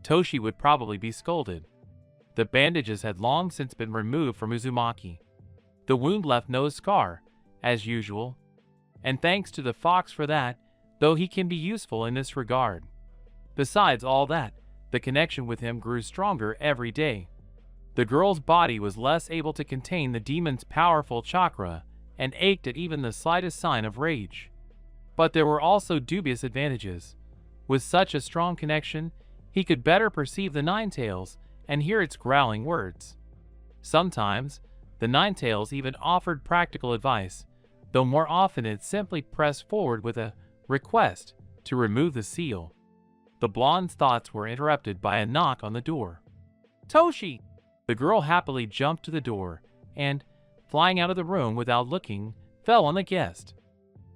Toshi would probably be scolded. The bandages had long since been removed from Uzumaki. The wound left no scar, as usual, and thanks to the fox for that, though he can be useful in this regard. Besides all that, the connection with him grew stronger every day. The girl's body was less able to contain the demon's powerful chakra and ached at even the slightest sign of rage. But there were also dubious advantages. With such a strong connection, he could better perceive the Ninetales and hear its growling words. Sometimes, the Ninetales even offered practical advice, though more often it simply pressed forward with a request to remove the seal. The blonde's thoughts were interrupted by a knock on the door. Toshi! The girl happily jumped to the door and, flying out of the room without looking, fell on the guest.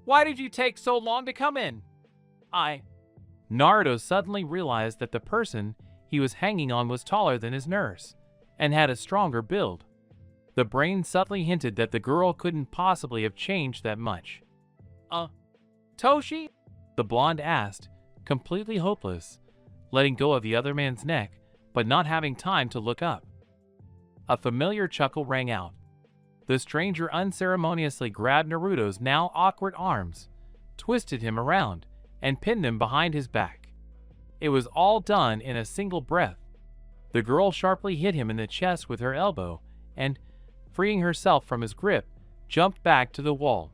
Why did you take so long to come in? Naruto suddenly realized that the person he was hanging on was taller than his nurse and had a stronger build. The brain subtly hinted that the girl couldn't possibly have changed that much. Toshi? The blonde asked, completely hopeless, letting go of the other man's neck, but not having time to look up. A familiar chuckle rang out. The stranger unceremoniously grabbed Naruto's now awkward arms, twisted him around, and pinned him behind his back. It was all done in a single breath. The girl sharply hit him in the chest with her elbow and, freeing herself from his grip, jumped back to the wall.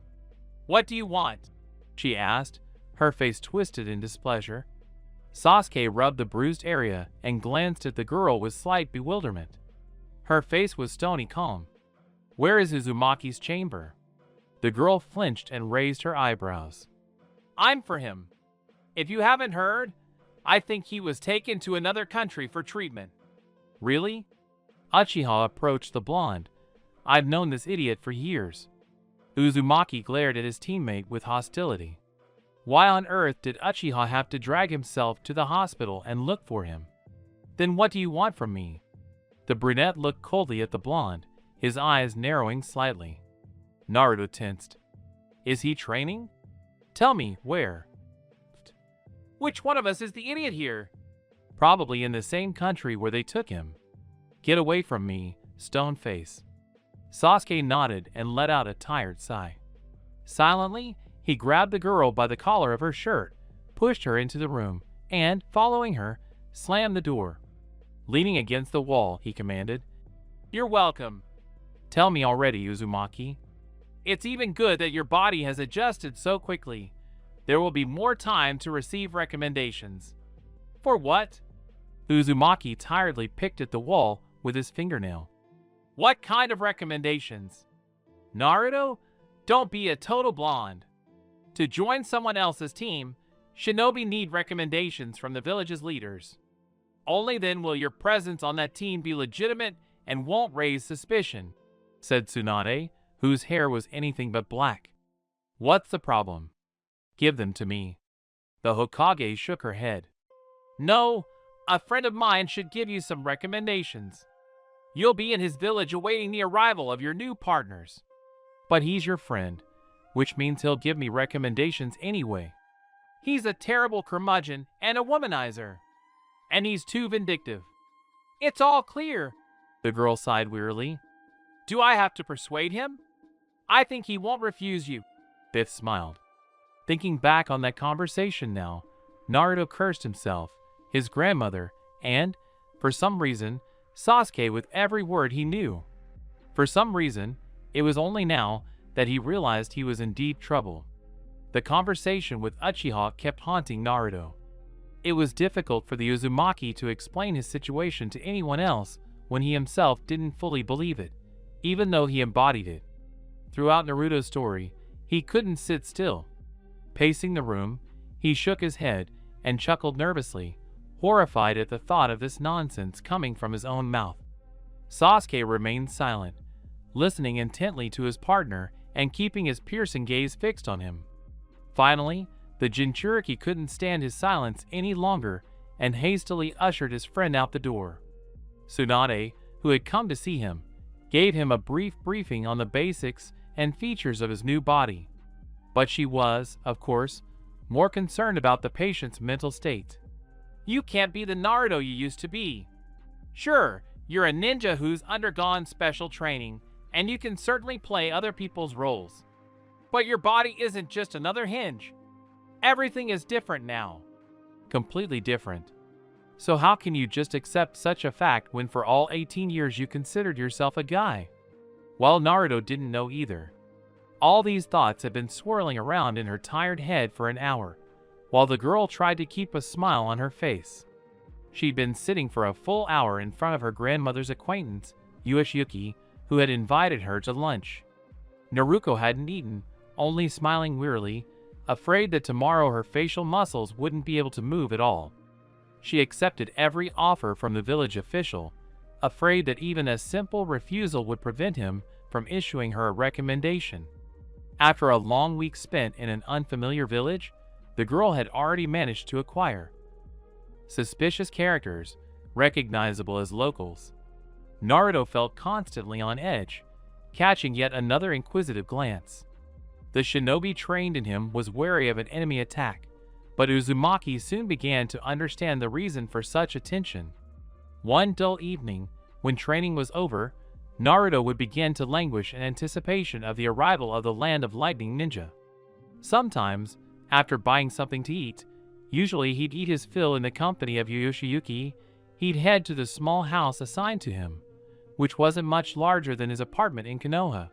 What do you want? She asked, her face twisted in displeasure. Sasuke rubbed the bruised area and glanced at the girl with slight bewilderment. Her face was stony calm. Where is Uzumaki's chamber? The girl flinched and raised her eyebrows. I'm for him. If you haven't heard, I think he was taken to another country for treatment. Really? Uchiha approached the blonde. I've known this idiot for years. Uzumaki glared at his teammate with hostility. Why on earth did Uchiha have to drag himself to the hospital and look for him? Then what do you want from me? The brunette looked coldly at the blonde, his eyes narrowing slightly. Naruto tensed. Is he training? Tell me, where? Which one of us is the idiot here? Probably in the same country where they took him. Get away from me, stone face. Sasuke nodded and let out a tired sigh. Silently, he grabbed the girl by the collar of her shirt, pushed her into the room, and, following her, slammed the door. Leaning against the wall, he commanded, "You're welcome. Tell me already, Uzumaki. It's even good that your body has adjusted so quickly. There will be more time to receive recommendations." "For what?" Uzumaki tiredly picked at the wall with his fingernail. "What kind of recommendations?" "Naruto, don't be a total blonde. To join someone else's team, shinobi need recommendations from the village's leaders. Only then will your presence on that team be legitimate and won't raise suspicion," said Tsunade, whose hair was anything but black. "What's the problem?" "Give them to me." The Hokage shook her head. "No, a friend of mine should give you some recommendations. You'll be in his village awaiting the arrival of your new partners." "But he's your friend, which means he'll give me recommendations anyway." "He's a terrible curmudgeon and a womanizer. And he's too vindictive." "It's all clear," the girl sighed wearily. "Do I have to persuade him?" "I think he won't refuse you." Biff smiled. Thinking back on that conversation now, Naruto cursed himself, his grandmother, and, for some reason, Sasuke with every word he knew. For some reason, it was only now that he realized he was in deep trouble. The conversation with Uchiha kept haunting Naruto. It was difficult for the Uzumaki to explain his situation to anyone else when he himself didn't fully believe it, even though he embodied it. Throughout Naruto's story, he couldn't sit still. Pacing the room, he shook his head and chuckled nervously, horrified at the thought of this nonsense coming from his own mouth. Sasuke remained silent, listening intently to his partner and keeping his piercing gaze fixed on him. Finally, the Jinchuriki couldn't stand his silence any longer and hastily ushered his friend out the door. Tsunade, who had come to see him, gave him a brief briefing on the basics and features of his new body. But she was, of course, more concerned about the patient's mental state. "You can't be the Naruto you used to be. Sure, you're a ninja who's undergone special training, and you can certainly play other people's roles. But your body isn't just another hinge. Everything is different now." "Completely different. So how can you just accept such a fact when for all 18 years you considered yourself a guy?" Well, Naruto didn't know either. All these thoughts had been swirling around in her tired head for an hour, while the girl tried to keep a smile on her face. She'd been sitting for a full hour in front of her grandmother's acquaintance, Yoshiyuki, who had invited her to lunch. Naruto hadn't eaten, only smiling wearily, afraid that tomorrow her facial muscles wouldn't be able to move at all. She accepted every offer from the village official, afraid that even a simple refusal would prevent him from issuing her a recommendation. After a long week spent in an unfamiliar village, the girl had already managed to acquire suspicious characters, recognizable as locals. Naruto felt constantly on edge, catching yet another inquisitive glance. The shinobi trained in him was wary of an enemy attack, but Uzumaki soon began to understand the reason for such attention. One dull evening, when training was over, Naruto would begin to languish in anticipation of the arrival of the Land of Lightning Ninja. Sometimes, after buying something to eat, usually he'd eat his fill in the company of Yoshiyuki, he'd head to the small house assigned to him, which wasn't much larger than his apartment in Konoha.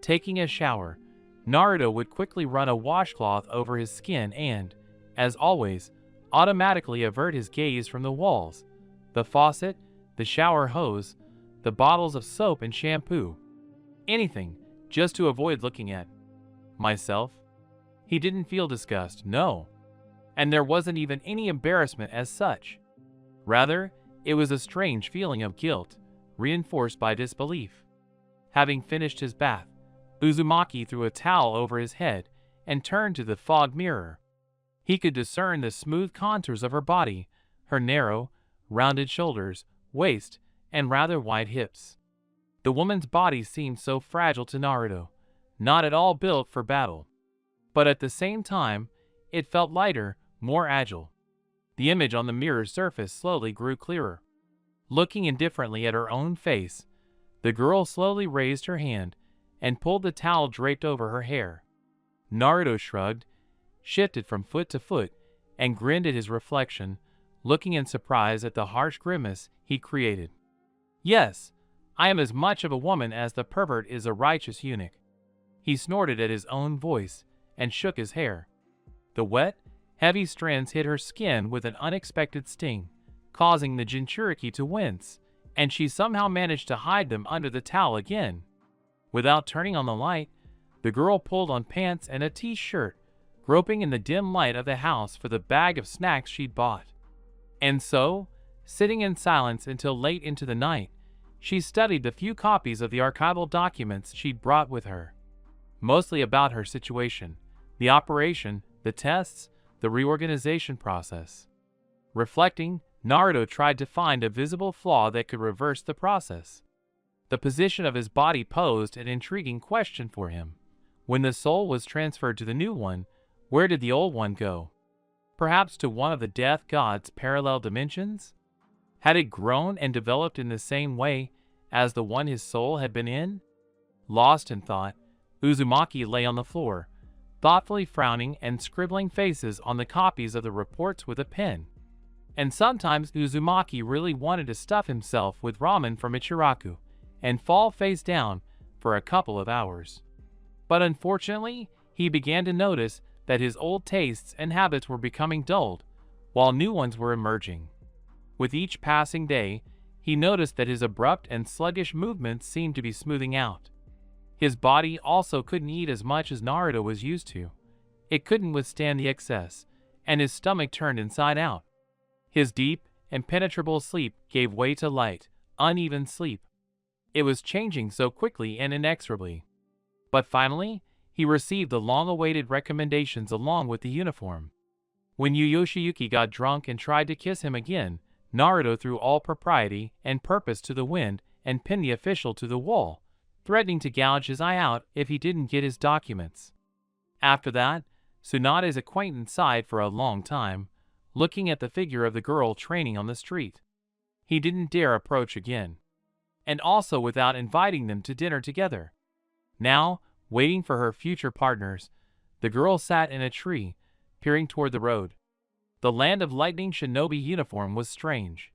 Taking a shower, Naruto would quickly run a washcloth over his skin and, as always, automatically avert his gaze from the walls, the faucet, the shower hose, the bottles of soap and shampoo. Anything, just to avoid looking at myself. He didn't feel disgust, no. And there wasn't even any embarrassment as such. Rather, it was a strange feeling of guilt, reinforced by disbelief. Having finished his bath, Uzumaki threw a towel over his head and turned to the fog mirror. He could discern the smooth contours of her body, her narrow, rounded shoulders, waist, and rather wide hips. The woman's body seemed so fragile to Naruto, not at all built for battle. But at the same time, it felt lighter, more agile. The image on the mirror's surface slowly grew clearer. Looking indifferently at her own face, the girl slowly raised her hand and pulled the towel draped over her hair. Naruto shrugged, shifted from foot to foot, and grinned at his reflection, looking in surprise at the harsh grimace he created. Yes, I am as much of a woman as the pervert is a righteous eunuch. He snorted at his own voice and shook his hair. The wet, heavy strands hit her skin with an unexpected sting, causing the Jinchuriki to wince, and she somehow managed to hide them under the towel again. Without turning on the light, the girl pulled on pants and a t-shirt, groping in the dim light of the house for the bag of snacks she'd bought. And so, sitting in silence until late into the night, she studied the few copies of the archival documents she'd brought with her. Mostly about her situation, the operation, the tests, the reorganization process. Reflecting, Naruto tried to find a visible flaw that could reverse the process. The position of his body posed an intriguing question for him. When the soul was transferred to the new one, where did the old one go? Perhaps to one of the death god's parallel dimensions? Had it grown and developed in the same way as the one his soul had been in? Lost in thought, Uzumaki lay on the floor, thoughtfully frowning and scribbling faces on the copies of the reports with a pen. And sometimes Uzumaki really wanted to stuff himself with ramen from Ichiraku and fall face down for a couple of hours. But unfortunately, he began to notice that his old tastes and habits were becoming dulled, while new ones were emerging. With each passing day, he noticed that his abrupt and sluggish movements seemed to be smoothing out. His body also couldn't eat as much as Naruto was used to. It couldn't withstand the excess, and his stomach turned inside out. His deep, impenetrable sleep gave way to light, uneven sleep. It was changing so quickly and inexorably. But finally, he received the long-awaited recommendations along with the uniform. When Yoshiyuki got drunk and tried to kiss him again, Naruto threw all propriety and purpose to the wind and pinned the official to the wall, threatening to gouge his eye out if he didn't get his documents. After that, Tsunade's acquaintance sighed for a long time, looking at the figure of the girl training on the street. He didn't dare approach again. And also without inviting them to dinner together. Now, waiting for her future partners, the girl sat in a tree, peering toward the road. The Land of Lightning shinobi uniform was strange.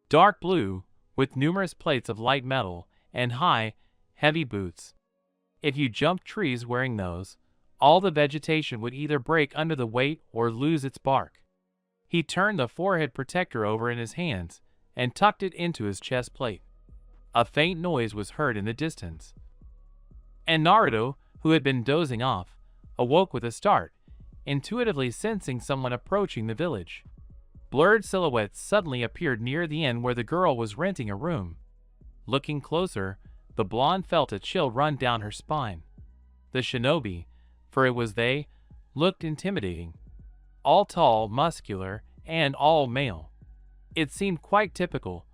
Dark blue, with numerous plates of light metal, and high, heavy boots. If you jumped trees wearing those, all the vegetation would either break under the weight or lose its bark. He turned the forehead protector over in his hands and tucked it into his chest plate. A faint noise was heard in the distance. And Naruto, who had been dozing off, awoke with a start, intuitively sensing someone approaching the village. Blurred silhouettes suddenly appeared near the inn where the girl was renting a room. Looking closer, the blonde felt a chill run down her spine. The shinobi, for it was they, looked intimidating. All tall, muscular, and all male. It seemed quite typical,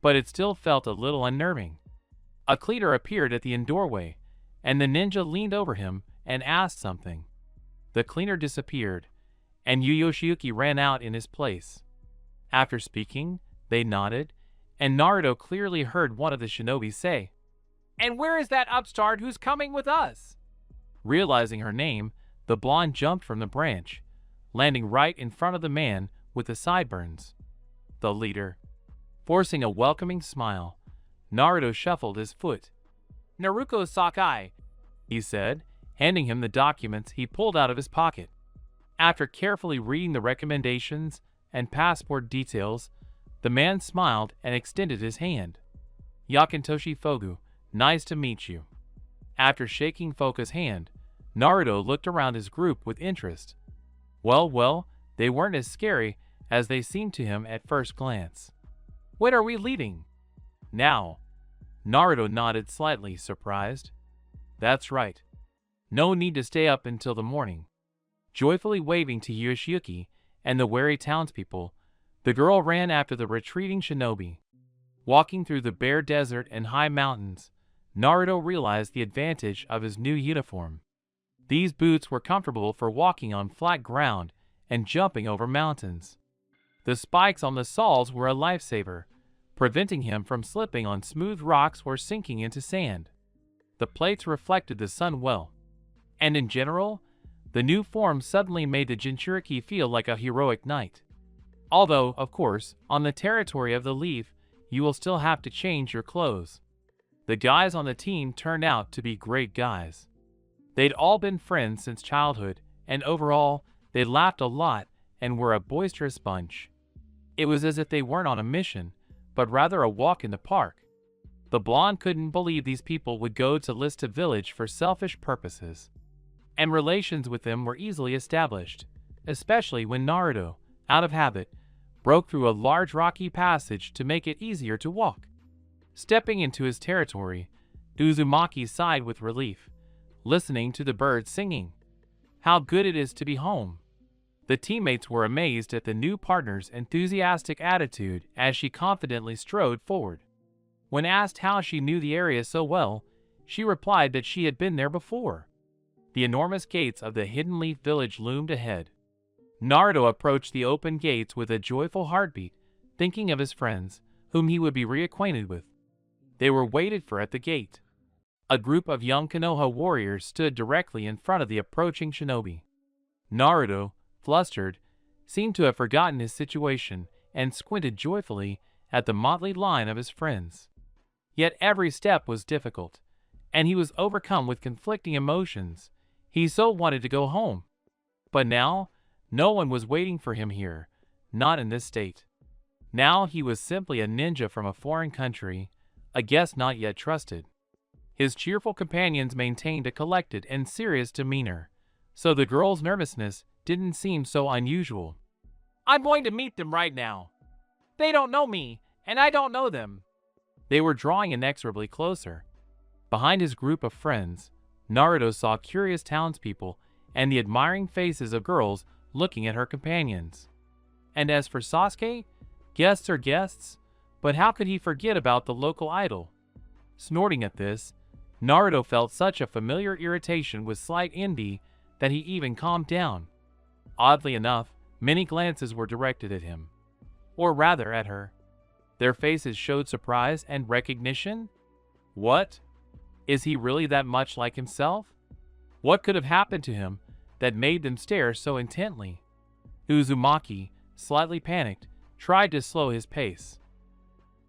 but it still felt a little unnerving. A cleaner appeared at the inn doorway, and the ninja leaned over him and asked something. The cleaner disappeared, and Yoshiyuki ran out in his place. After speaking, they nodded, and Naruto clearly heard one of the shinobi say, "And where is that upstart who's coming with us?" Realizing her name, the blonde jumped from the branch, landing right in front of the man with the sideburns. The leader. Forcing a welcoming smile, Naruto shuffled his foot. "Naruto Sakai," he said, handing him the documents he pulled out of his pocket. After carefully reading the recommendations and passport details, the man smiled and extended his hand. "Yakintoshi Fogu, nice to meet you." After shaking Foka's hand, Naruto looked around his group with interest. Well, they weren't as scary as they seemed to him at first glance. "When are we leaving?" "Now." Naruto nodded slightly surprised. "That's right. No need to stay up until the morning." Joyfully waving to Yoshiyuki and the wary townspeople, the girl ran after the retreating shinobi. Walking through the bare desert and high mountains, Naruto realized the advantage of his new uniform. These boots were comfortable for walking on flat ground and jumping over mountains. The spikes on the soles were a lifesaver, preventing him from slipping on smooth rocks or sinking into sand. The plates reflected the sun well, and in general, the new form suddenly made the Jinchuriki feel like a heroic knight. Although, of course, on the territory of the leaf, you will still have to change your clothes. The guys on the team turned out to be great guys. They'd all been friends since childhood, and overall, they laughed a lot and were a boisterous bunch. It was as if they weren't on a mission, but rather a walk in the park. The blonde couldn't believe these people would go to Lista Village for selfish purposes. And relations with them were easily established, especially when Naruto, out of habit, broke through a large rocky passage to make it easier to walk. Stepping into his territory, Uzumaki sighed with relief, listening to the birds singing. How good it is to be home. The teammates were amazed at the new partner's enthusiastic attitude as she confidently strode forward. When asked how she knew the area so well, she replied that she had been there before. The enormous gates of the Hidden Leaf Village loomed ahead. Naruto approached the open gates with a joyful heartbeat, thinking of his friends, whom he would be reacquainted with. They were waited for at the gate. A group of young Konoha warriors stood directly in front of the approaching shinobi. Naruto, flustered, seemed to have forgotten his situation and squinted joyfully at the motley line of his friends. Yet every step was difficult, and he was overcome with conflicting emotions. He so wanted to go home. But now, no one was waiting for him here, not in this state. Now he was simply a ninja from a foreign country, a guest not yet trusted. His cheerful companions maintained a collected and serious demeanor, so the girl's nervousness didn't seem so unusual. I'm going to meet them right now. They don't know me, and I don't know them. They were drawing inexorably closer. Behind his group of friends, Naruto saw curious townspeople and the admiring faces of girls looking at her companions. And as for Sasuke, guests are guests, but how could he forget about the local idol? Snorting at this, Naruto felt such a familiar irritation with slight envy that he even calmed down. Oddly enough, many glances were directed at him, or rather at her. Their faces showed surprise and recognition. What? Is he really that much like himself? What could have happened to him that made them stare so intently? Uzumaki, slightly panicked, tried to slow his pace.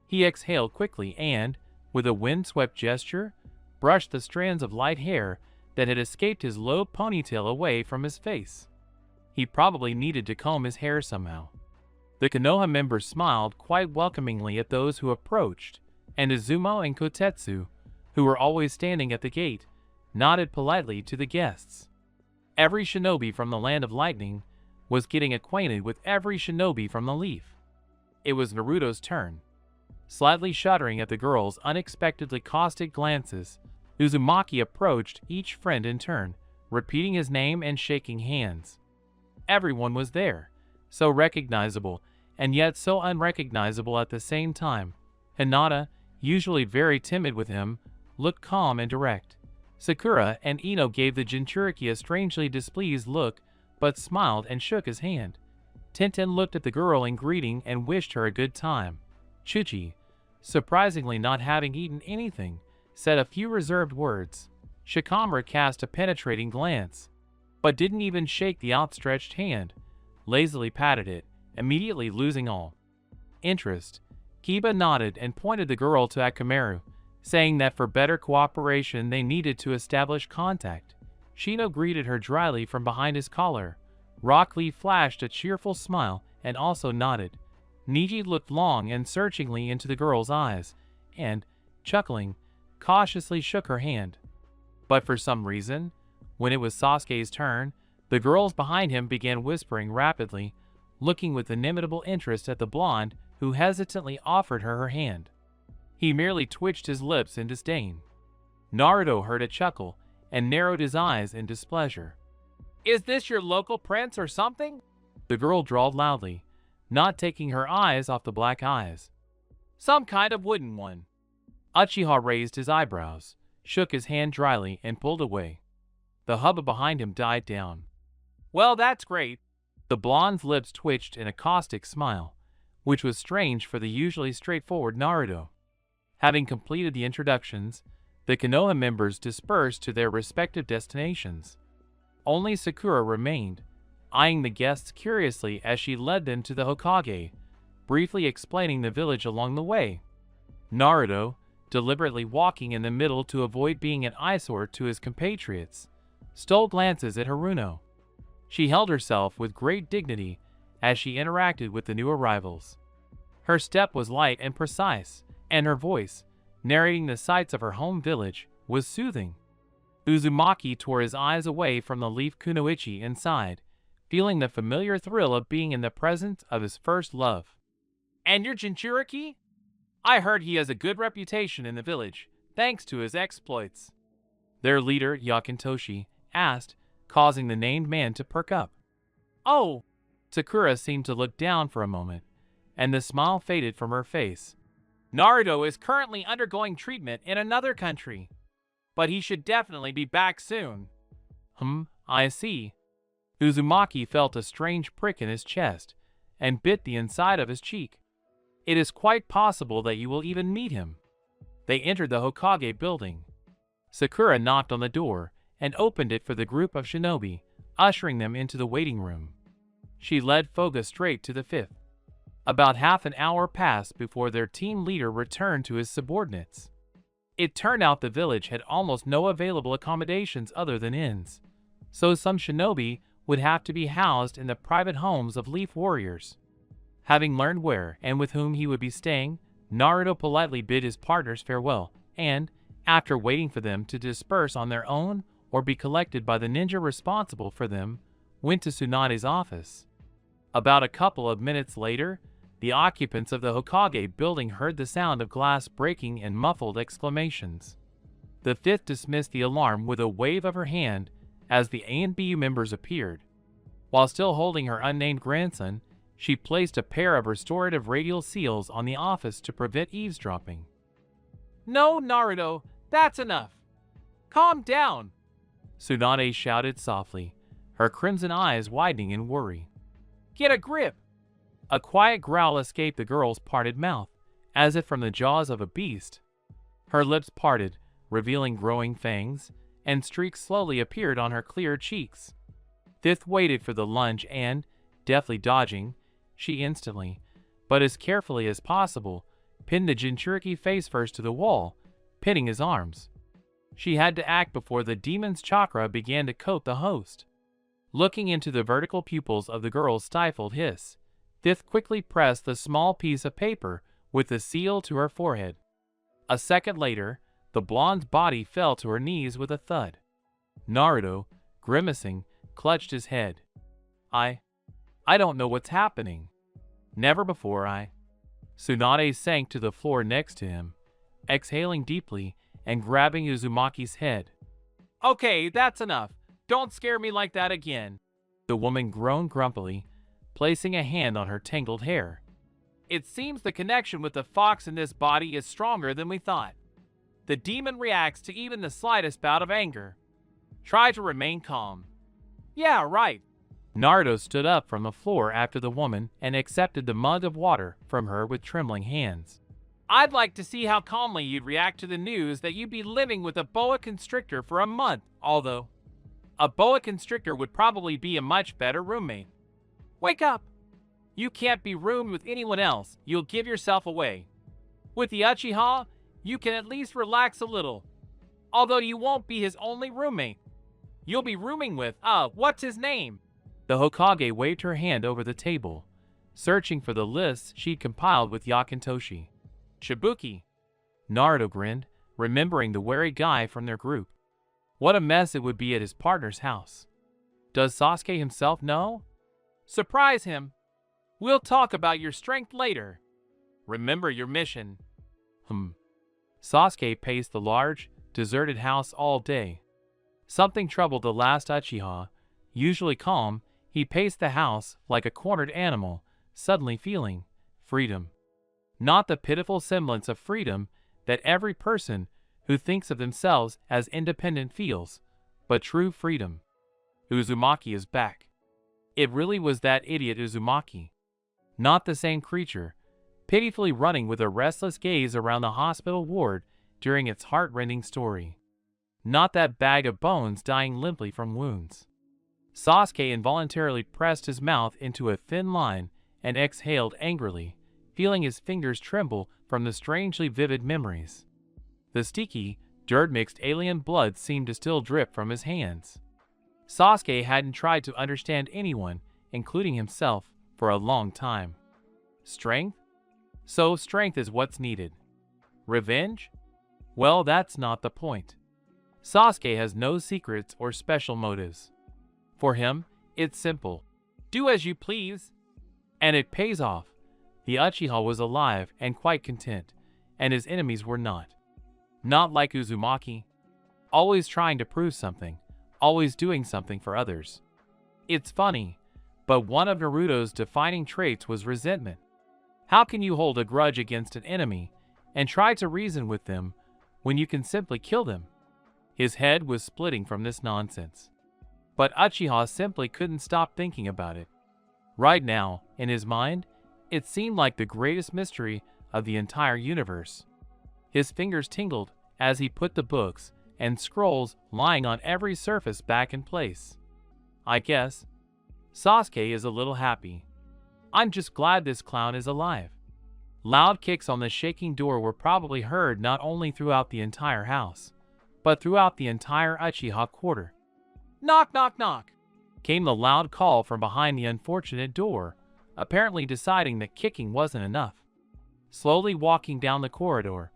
He exhaled quickly and, with a wind-swept gesture, brushed the strands of light hair that had escaped his low ponytail away from his face. He probably needed to comb his hair somehow. The Konoha members smiled quite welcomingly at those who approached, and Izumo and Kotetsu, who were always standing at the gate, nodded politely to the guests. Every shinobi from the Land of Lightning was getting acquainted with every shinobi from the Leaf. It was Naruto's turn. Slightly shuddering at the girls' unexpectedly caustic glances, Uzumaki approached each friend in turn, repeating his name and shaking hands. Everyone was there, so recognizable and yet so unrecognizable at the same time. Hinata, usually very timid with him, looked calm and direct. Sakura and Ino gave the Jinchuriki a strangely displeased look, but smiled and shook his hand. Tenten looked at the girl in greeting and wished her a good time. Chuchi, surprisingly not having eaten anything, said a few reserved words. Shikamaru cast a penetrating glance, but didn't even shake the outstretched hand, lazily patted it, immediately losing all interest. Kiba nodded and pointed the girl to Akamaru, saying that for better cooperation they needed to establish contact. Shino greeted her dryly from behind his collar. Rock Lee flashed a cheerful smile and also nodded. Niji looked long and searchingly into the girl's eyes, and, chuckling, cautiously shook her hand. But for some reason, when it was Sasuke's turn, the girls behind him began whispering rapidly, looking with inimitable interest at the blonde who hesitantly offered her hand. He merely twitched his lips in disdain. Naruto heard a chuckle and narrowed his eyes in displeasure. Is this your local prince or something? The girl drawled loudly, not taking her eyes off the black eyes. Some kind of wooden one. Uchiha raised his eyebrows, shook his hand dryly, and pulled away. The hubbub behind him died down. Well, that's great. The blonde's lips twitched in a caustic smile, which was strange for the usually straightforward Naruto. Having completed the introductions, the Konoha members dispersed to their respective destinations. Only Sakura remained, eyeing the guests curiously as she led them to the Hokage, briefly explaining the village along the way. Naruto, deliberately walking in the middle to avoid being an eyesore to his compatriots, stole glances at Haruno. She held herself with great dignity as she interacted with the new arrivals. Her step was light and precise, and her voice, narrating the sights of her home village, was soothing. Uzumaki tore his eyes away from the leaf kunoichi and sighed, feeling the familiar thrill of being in the presence of his first love. And your Jinchuriki? I heard he has a good reputation in the village, thanks to his exploits. Their leader, Yakintoshi, asked, causing the named man to perk up. Oh! Sakura seemed to look down for a moment, and the smile faded from her face. Naruto is currently undergoing treatment in another country, but he should definitely be back soon. I see. Uzumaki felt a strange prick in his chest and bit the inside of his cheek. It is quite possible that you will even meet him. They entered the Hokage building. Sakura knocked on the door and opened it for the group of shinobi, ushering them into the waiting room. She led Fuga straight to the fifth. About half an hour passed before their team leader returned to his subordinates. It turned out the village had almost no available accommodations other than inns, so some shinobi would have to be housed in the private homes of leaf warriors. Having learned where and with whom he would be staying, Naruto politely bid his partners farewell and, after waiting for them to disperse on their own or be collected by the ninja responsible for them, went to Tsunade's office. About a couple of minutes later, the occupants of the Hokage building heard the sound of glass breaking and muffled exclamations. The fifth dismissed the alarm with a wave of her hand as the A and B members appeared. While still holding her unnamed grandson, she placed a pair of restorative radial seals on the office to prevent eavesdropping. No, Naruto, that's enough. Calm down, Tsunade shouted softly, her crimson eyes widening in worry. Get a grip. A quiet growl escaped the girl's parted mouth, as if from the jaws of a beast. Her lips parted, revealing growing fangs, and streaks slowly appeared on her clear cheeks. Fifth waited for the lunge and, deftly dodging, she instantly, but as carefully as possible, pinned the Jinchuriki face first to the wall, pinning his arms. She had to act before the demon's chakra began to coat the host. Looking into the vertical pupils of the girl's stifled hiss, Fifth quickly pressed the small piece of paper with the seal to her forehead. A second later, the blonde's body fell to her knees with a thud. Naruto, grimacing, clutched his head. I don't know what's happening. Never before Tsunade sank to the floor next to him, exhaling deeply and grabbing Uzumaki's head. Okay, that's enough. Don't scare me like that again. The woman groaned grumpily, placing a hand on her tangled hair. It seems the connection with the fox in this body is stronger than we thought. The demon reacts to even the slightest bout of anger. Try to remain calm. Yeah, right. Naruto stood up from the floor after the woman and accepted the mug of water from her with trembling hands. I'd like to see how calmly you'd react to the news that you'd be living with a boa constrictor for a month, although a boa constrictor would probably be a much better roommate. Wake up! You can't be roomed with anyone else, you'll give yourself away. With the Uchiha, you can at least relax a little, although you won't be his only roommate. You'll be rooming with, what's his name? The Hokage waved her hand over the table, searching for the lists she'd compiled with Yakintoshi. Shibuki. Naruto grinned, remembering the wary guy from their group. What a mess it would be at his partner's house. Does Sasuke himself know? Surprise him. We'll talk about your strength later. Remember your mission. Sasuke paced the large, deserted house all day. Something troubled the last Uchiha. Usually calm, he paced the house like a cornered animal, suddenly feeling freedom. Not the pitiful semblance of freedom that every person who thinks of themselves as independent feels, but true freedom. Uzumaki is back. It really was that idiot Uzumaki. Not the same creature, pitifully running with a restless gaze around the hospital ward during its heart-rending story. Not that bag of bones dying limply from wounds. Sasuke involuntarily pressed his mouth into a thin line and exhaled angrily, feeling his fingers tremble from the strangely vivid memories. The sticky, dirt-mixed alien blood seemed to still drip from his hands. Sasuke hadn't tried to understand anyone, including himself, for a long time. Strength? So strength is what's needed. Revenge? Well, that's not the point. Sasuke has no secrets or special motives. For him, it's simple. Do as you please. And it pays off. The Uchiha was alive and quite content, and his enemies were not. Not like Uzumaki. Always trying to prove something, always doing something for others. It's funny, but one of Naruto's defining traits was resentment. How can you hold a grudge against an enemy and try to reason with them when you can simply kill them? His head was splitting from this nonsense. But Uchiha simply couldn't stop thinking about it. Right now, in his mind, it seemed like the greatest mystery of the entire universe. His fingers tingled as he put the books and scrolls lying on every surface back in place. I guess Sasuke is a little happy. I'm just glad this clown is alive. Loud kicks on the shaking door were probably heard not only throughout the entire house, but throughout the entire Uchiha quarter. Knock, knock, knock, came the loud call from behind the unfortunate door, apparently deciding that kicking wasn't enough. Slowly walking down the corridor,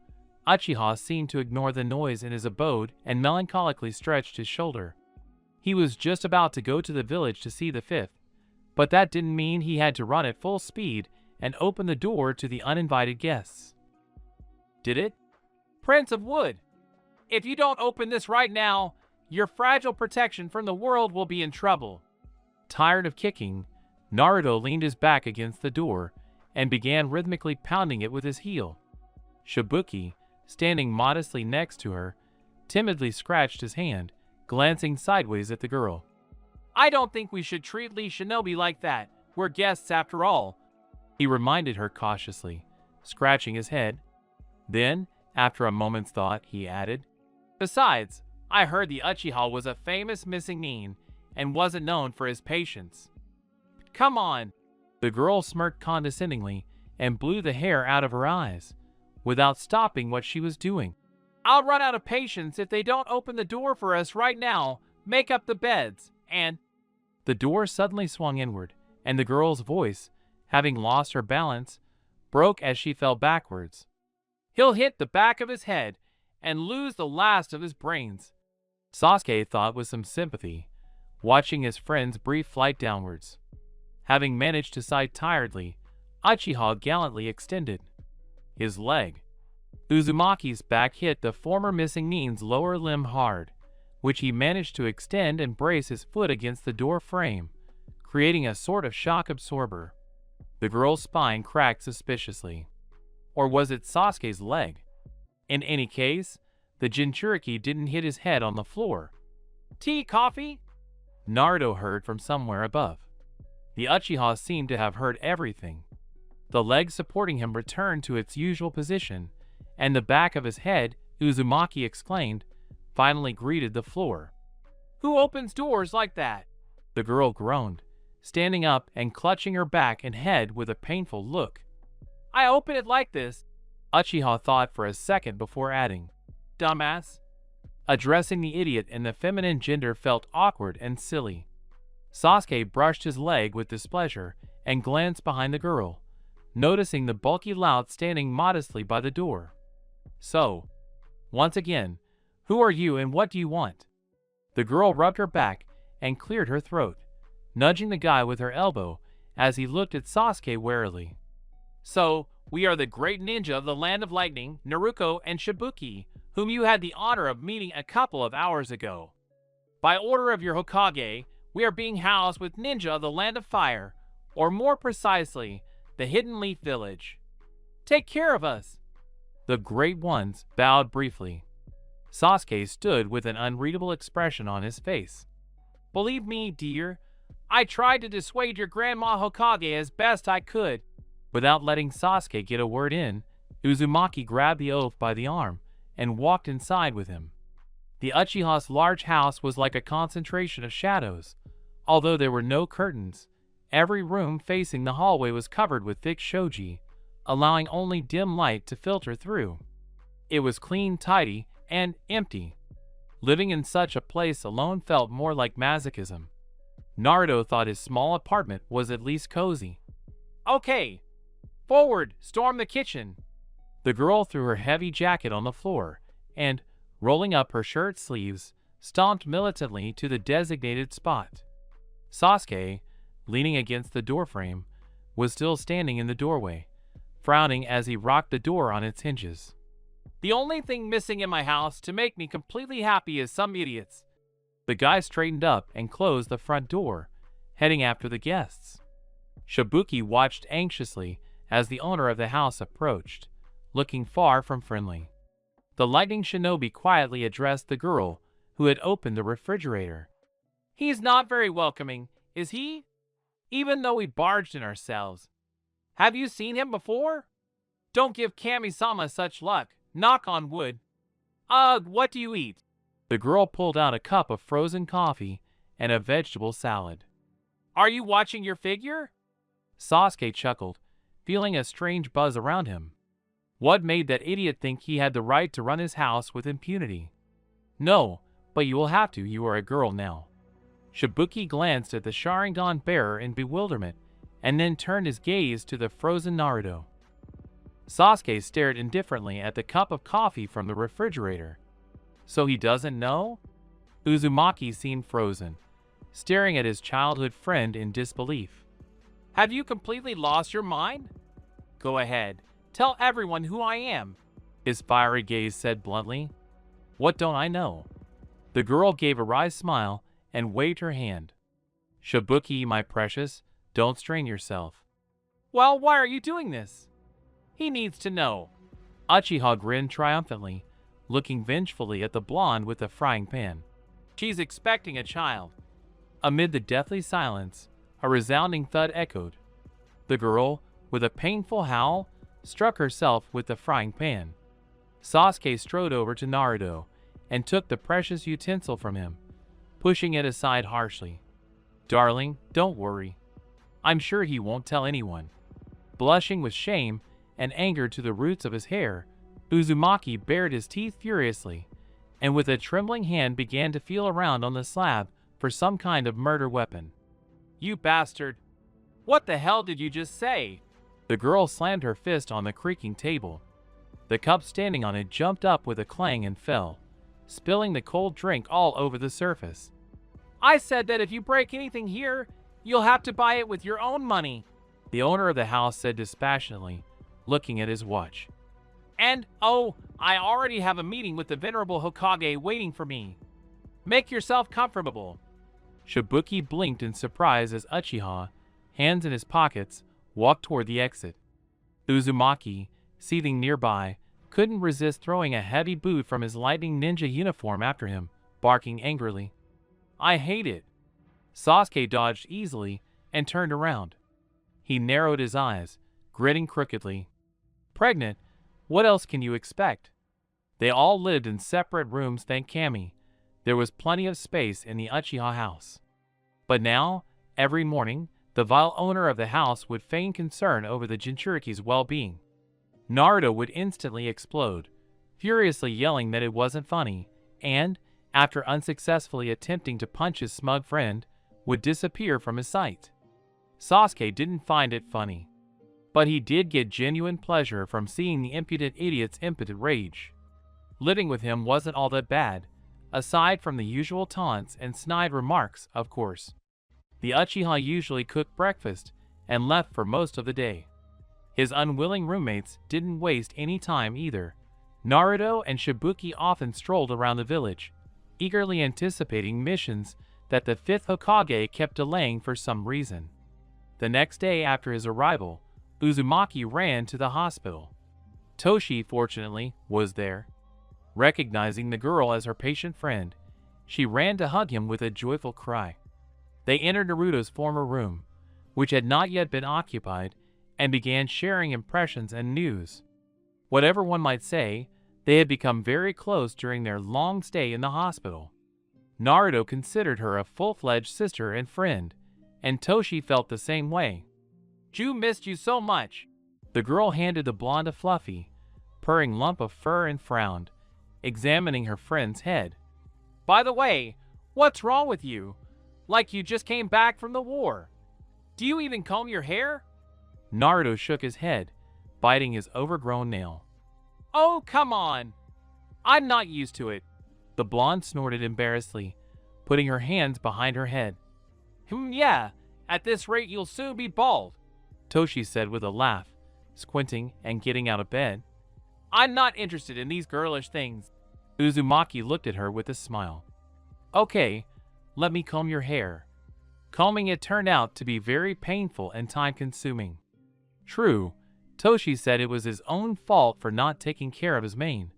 Uchiha seemed to ignore the noise in his abode and melancholically stretched his shoulder. He was just about to go to the village to see the fifth, but that didn't mean he had to run at full speed and open the door to the uninvited guests. Did it? Prince of Wood, if you don't open this right now, your fragile protection from the world will be in trouble. Tired of kicking, Naruto leaned his back against the door and began rhythmically pounding it with his heel. Shibuki, standing modestly next to her, timidly scratched his hand, glancing sideways at the girl. I don't think we should treat Lee Shinobi like that. We're guests after all, he reminded her cautiously, scratching his head. Then, after a moment's thought, he added, Besides, I heard the Uchiha was a famous missing nin and wasn't known for his patience. Come on. The girl smirked condescendingly and blew the hair out of her eyes, without stopping what she was doing. I'll run out of patience if they don't open the door for us right now, make up the beds, and... The door suddenly swung inward, and the girl's voice, having lost her balance, broke as she fell backwards. He'll hit the back of his head and lose the last of his brains. Sasuke thought with some sympathy, watching his friend's brief flight downwards. Having managed to sigh tiredly, Uchiha gallantly extended his leg. Uzumaki's back hit the former missing nin's lower limb hard, which he managed to extend and brace his foot against the door frame, creating a sort of shock absorber. The girl's spine cracked suspiciously. Or was it Sasuke's leg? In any case, the Jinchuriki didn't hit his head on the floor. Tea, coffee? Naruto heard from somewhere above. The Uchiha seemed to have heard everything. The leg supporting him returned to its usual position, and the back of his head, Uzumaki exclaimed, finally greeted the floor. Who opens doors like that? The girl groaned, standing up and clutching her back and head with a painful look. I open it like this. Uchiha thought for a second before adding, Dumbass. Addressing the idiot in the feminine gender felt awkward and silly. Sasuke brushed his leg with displeasure and glanced behind the girl, noticing the bulky lout standing modestly by the door. So, once again, who are you and what do you want? The girl rubbed her back and cleared her throat, nudging the guy with her elbow as he looked at Sasuke warily. So, we are the great ninja of the Land of Lightning, Naruto and Shibuki, whom you had the honor of meeting a couple of hours ago. By order of your Hokage, we are being housed with ninja of the Land of Fire, or more precisely, the Hidden Leaf Village. Take care of us. The Great Ones bowed briefly. Sasuke stood with an unreadable expression on his face. Believe me, dear, I tried to dissuade your Grandma Hokage as best I could. Without letting Sasuke get a word in, Uzumaki grabbed the oaf by the arm and walked inside with him. The Uchiha's large house was like a concentration of shadows. Although there were no curtains, every room facing the hallway was covered with thick shoji, allowing only dim light to filter through. It was clean, tidy, and empty. Living in such a place alone felt more like masochism. Naruto thought his small apartment was at least cozy. Okay, forward, storm the kitchen. The girl threw her heavy jacket on the floor and, rolling up her shirt sleeves, stomped militantly to the designated spot. Sasuke, leaning against the doorframe, was still standing in the doorway, frowning as he rocked the door on its hinges. The only thing missing in my house to make me completely happy is some idiots. The guy straightened up and closed the front door, heading after the guests. Shibuki watched anxiously as the owner of the house approached, looking far from friendly. The lightning shinobi quietly addressed the girl who had opened the refrigerator. He's not very welcoming, is he? Even though we barged in ourselves. Have you seen him before? Don't give Kami-sama such luck. Knock on wood. Ugh, what do you eat? The girl pulled out a cup of frozen coffee and a vegetable salad. Are you watching your figure? Sasuke chuckled, feeling a strange buzz around him. What made that idiot think he had the right to run his house with impunity? No, but you will have to, you are a girl now. Shibuki glanced at the Sharingan bearer in bewilderment and then turned his gaze to the frozen Naruto. Sasuke stared indifferently at the cup of coffee from the refrigerator. So he doesn't know? Uzumaki seemed frozen, staring at his childhood friend in disbelief. Have you completely lost your mind? Go ahead, tell everyone who I am. His fiery gaze said bluntly. What don't I know? The girl gave a wry smile and waved her hand. Shibuki, my precious, don't strain yourself. Well, why are you doing this? He needs to know. Uchiha grinned triumphantly, looking vengefully at the blonde with the frying pan. She's expecting a child. Amid the deathly silence, a resounding thud echoed. The girl, with a painful howl, struck herself with the frying pan. Sasuke strode over to Naruto and took the precious utensil from him, pushing it aside harshly. Darling, don't worry. I'm sure he won't tell anyone. Blushing with shame and anger to the roots of his hair, Uzumaki bared his teeth furiously, and with a trembling hand began to feel around on the slab for some kind of murder weapon. You bastard! What the hell did you just say? The girl slammed her fist on the creaking table. The cup standing on it jumped up with a clang and fell, spilling the cold drink all over the surface. I said that if you break anything here, you'll have to buy it with your own money, the owner of the house said dispassionately, looking at his watch. And, oh, I already have a meeting with the venerable Hokage waiting for me. Make yourself comfortable. Shibuki blinked in surprise as Uchiha, hands in his pockets, walked toward the exit. Uzumaki, seething nearby, couldn't resist throwing a heavy boot from his lightning ninja uniform after him, barking angrily. I hate it. Sasuke dodged easily and turned around. He narrowed his eyes, grinning crookedly. Pregnant? What else can you expect? They all lived in separate rooms, thank Kami. There was plenty of space in the Uchiha house. But now, every morning, the vile owner of the house would feign concern over the Jinchuriki's well-being. Naruto would instantly explode, furiously yelling that it wasn't funny, and, after unsuccessfully attempting to punch his smug friend, would disappear from his sight. Sasuke didn't find it funny, but he did get genuine pleasure from seeing the impudent idiot's impotent rage. Living with him wasn't all that bad, aside from the usual taunts and snide remarks, of course. The Uchiha usually cooked breakfast and left for most of the day. His unwilling roommates didn't waste any time either. Naruto and Shibuki often strolled around the village, eagerly anticipating missions that the 5th Hokage kept delaying for some reason. The next day after his arrival, Uzumaki ran to the hospital. Toshi, fortunately, was there. Recognizing the girl as her patient friend, she ran to hug him with a joyful cry. They entered Naruto's former room, which had not yet been occupied, and began sharing impressions and news. Whatever one might say, they had become very close during their long stay in the hospital. Naruto considered her a full-fledged sister and friend, and Toshi felt the same way. Ju missed you so much. The girl handed the blonde a fluffy, purring lump of fur and frowned, examining her friend's head. By the way, what's wrong with you? Like you just came back from the war. Do you even comb your hair? Naruto shook his head, biting his overgrown nail. Oh, come on. I'm not used to it. The blonde snorted embarrassedly, putting her hands behind her head. Yeah, at this rate you'll soon be bald, Toshi said with a laugh, squinting and getting out of bed. I'm not interested in these girlish things. Uzumaki looked at her with a smile. Okay, let me comb your hair. Combing it turned out to be very painful and time-consuming. True, Toshi said it was his own fault for not taking care of his mane,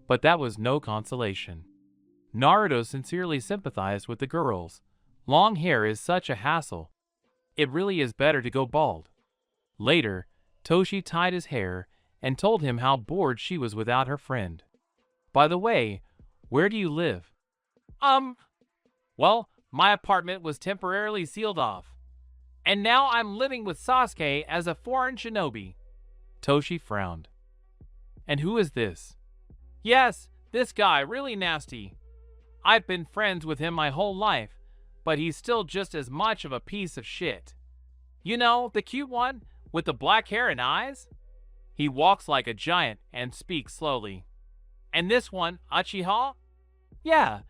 but that was no consolation. Naruto sincerely sympathized with the girls. Long hair is such a hassle. It really is better to go bald. Later, Toshi tied his hair and told him how bored she was without her friend. By the way, where do you live? Well, my apartment was temporarily sealed off. And now I'm living with Sasuke as a foreign shinobi. Toshi frowned. And who is this? Yes, this guy, really nasty. I've been friends with him my whole life, but he's still just as much of a piece of shit. You know, the cute one with the black hair and eyes? He walks like a giant and speaks slowly. And this one, Uchiha? Yeah,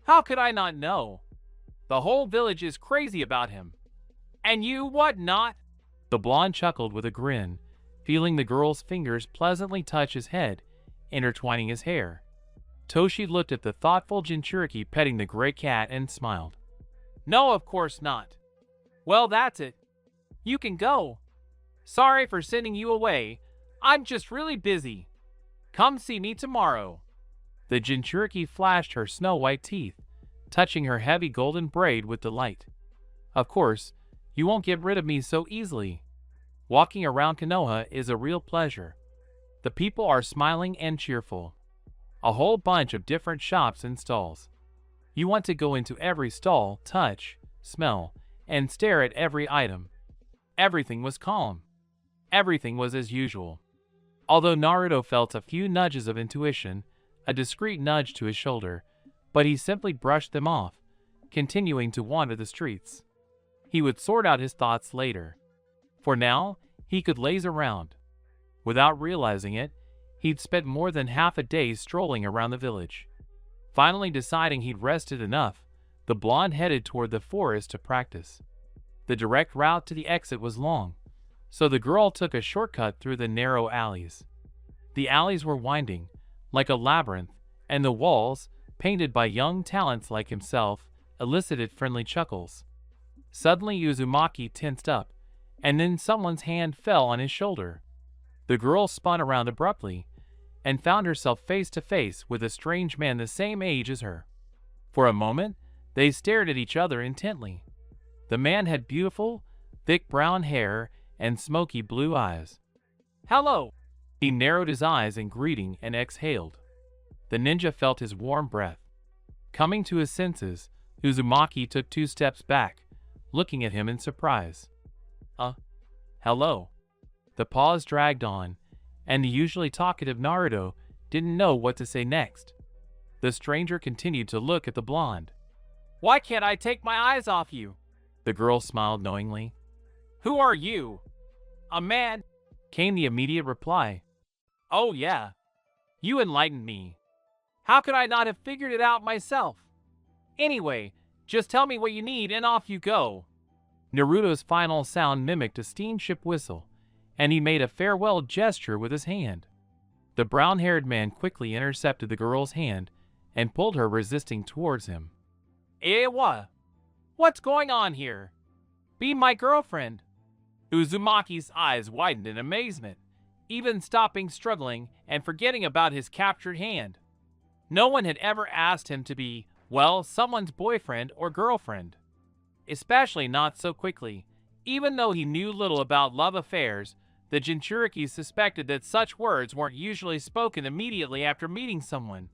how could I not know? The whole village is crazy about him. And you, what not? The blonde chuckled with a grin, feeling the girl's fingers pleasantly touch his head, intertwining his hair. Toshi looked at the thoughtful Jinchuriki petting the gray cat and smiled. No, of course not. Well, that's it. You can go. Sorry for sending you away. I'm just really busy. Come see me tomorrow. The Jinchuriki flashed her snow-white teeth, touching her heavy golden braid with delight. Of course, you won't get rid of me so easily. Walking around Konoha is a real pleasure. The people are smiling and cheerful. A whole bunch of different shops and stalls. You want to go into every stall, touch, smell, and stare at every item. Everything was calm. Everything was as usual. Although Naruto felt a few nudges of intuition, a discreet nudge to his shoulder, but he simply brushed them off, continuing to wander the streets. He would sort out his thoughts later. For now, he could laze around. Without realizing it, he'd spent more than half a day strolling around the village. Finally deciding he'd rested enough, the blonde headed toward the forest to practice. The direct route to the exit was long, so the girl took a shortcut through the narrow alleys. The alleys were winding, like a labyrinth, and the walls, painted by young talents like himself, elicited friendly chuckles. Suddenly Uzumaki tensed up, and then someone's hand fell on his shoulder. The girl spun around abruptly, and found herself face to face with a strange man the same age as her. For a moment, they stared at each other intently. The man had beautiful, thick brown hair and smoky blue eyes. Hello! He narrowed his eyes in greeting and exhaled. The ninja felt his warm breath. Coming to his senses, Uzumaki took 2 steps back, looking at him in surprise. Hello. The pause dragged on, and the usually talkative Naruto didn't know what to say next. The stranger continued to look at the blonde. Why can't I take my eyes off you? The girl smiled knowingly. Who are you? A man? Came the immediate reply. Oh yeah. You enlightened me. How could I not have figured it out myself? Anyway, just tell me what you need and off you go. Naruto's final sound mimicked a steamship whistle, and he made a farewell gesture with his hand. The brown-haired man quickly intercepted the girl's hand and pulled her resisting towards him. What? What's going on here? Be my girlfriend. Uzumaki's eyes widened in amazement, even stopping struggling and forgetting about his captured hand. No one had ever asked him to be, well, someone's boyfriend or girlfriend. especially not so quickly. Even though he knew little about love affairs, the Jinchuriki suspected that such words weren't usually spoken immediately after meeting someone.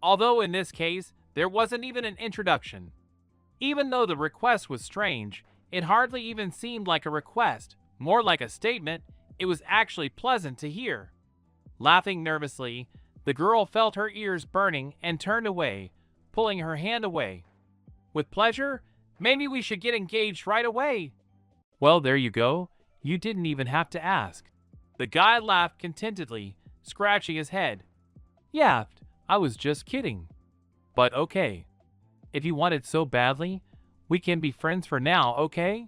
Although in this case, there wasn't even an introduction. Even though the request was strange, it hardly even seemed like a request, more like a statement. It was actually pleasant to hear. Laughing nervously, the girl felt her ears burning and turned away, pulling her hand away. With pleasure, maybe we should get engaged right away. Well, there you go. You didn't even have to ask. The guy laughed contentedly, scratching his head. Yapped, I was just kidding. But okay. If you want it so badly, we can be friends for now, okay?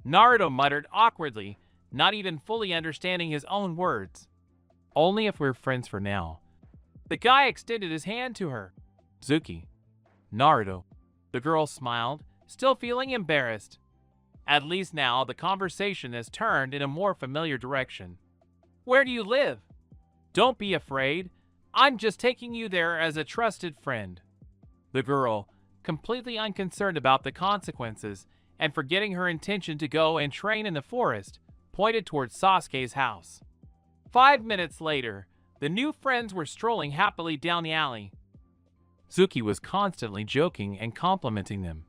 Naruto muttered awkwardly, not even fully understanding his own words. Only if we're friends for now. The guy extended his hand to her. Zuki. Naruto. The girl smiled, still feeling embarrassed. At least now the conversation has turned in a more familiar direction. Where do you live? Don't be afraid. I'm just taking you there as a trusted friend. The girl, completely unconcerned about the consequences and forgetting her intention to go and train in the forest, pointed towards Sasuke's house. 5 minutes later, the new friends were strolling happily down the alley. Zuki was constantly joking and complimenting them.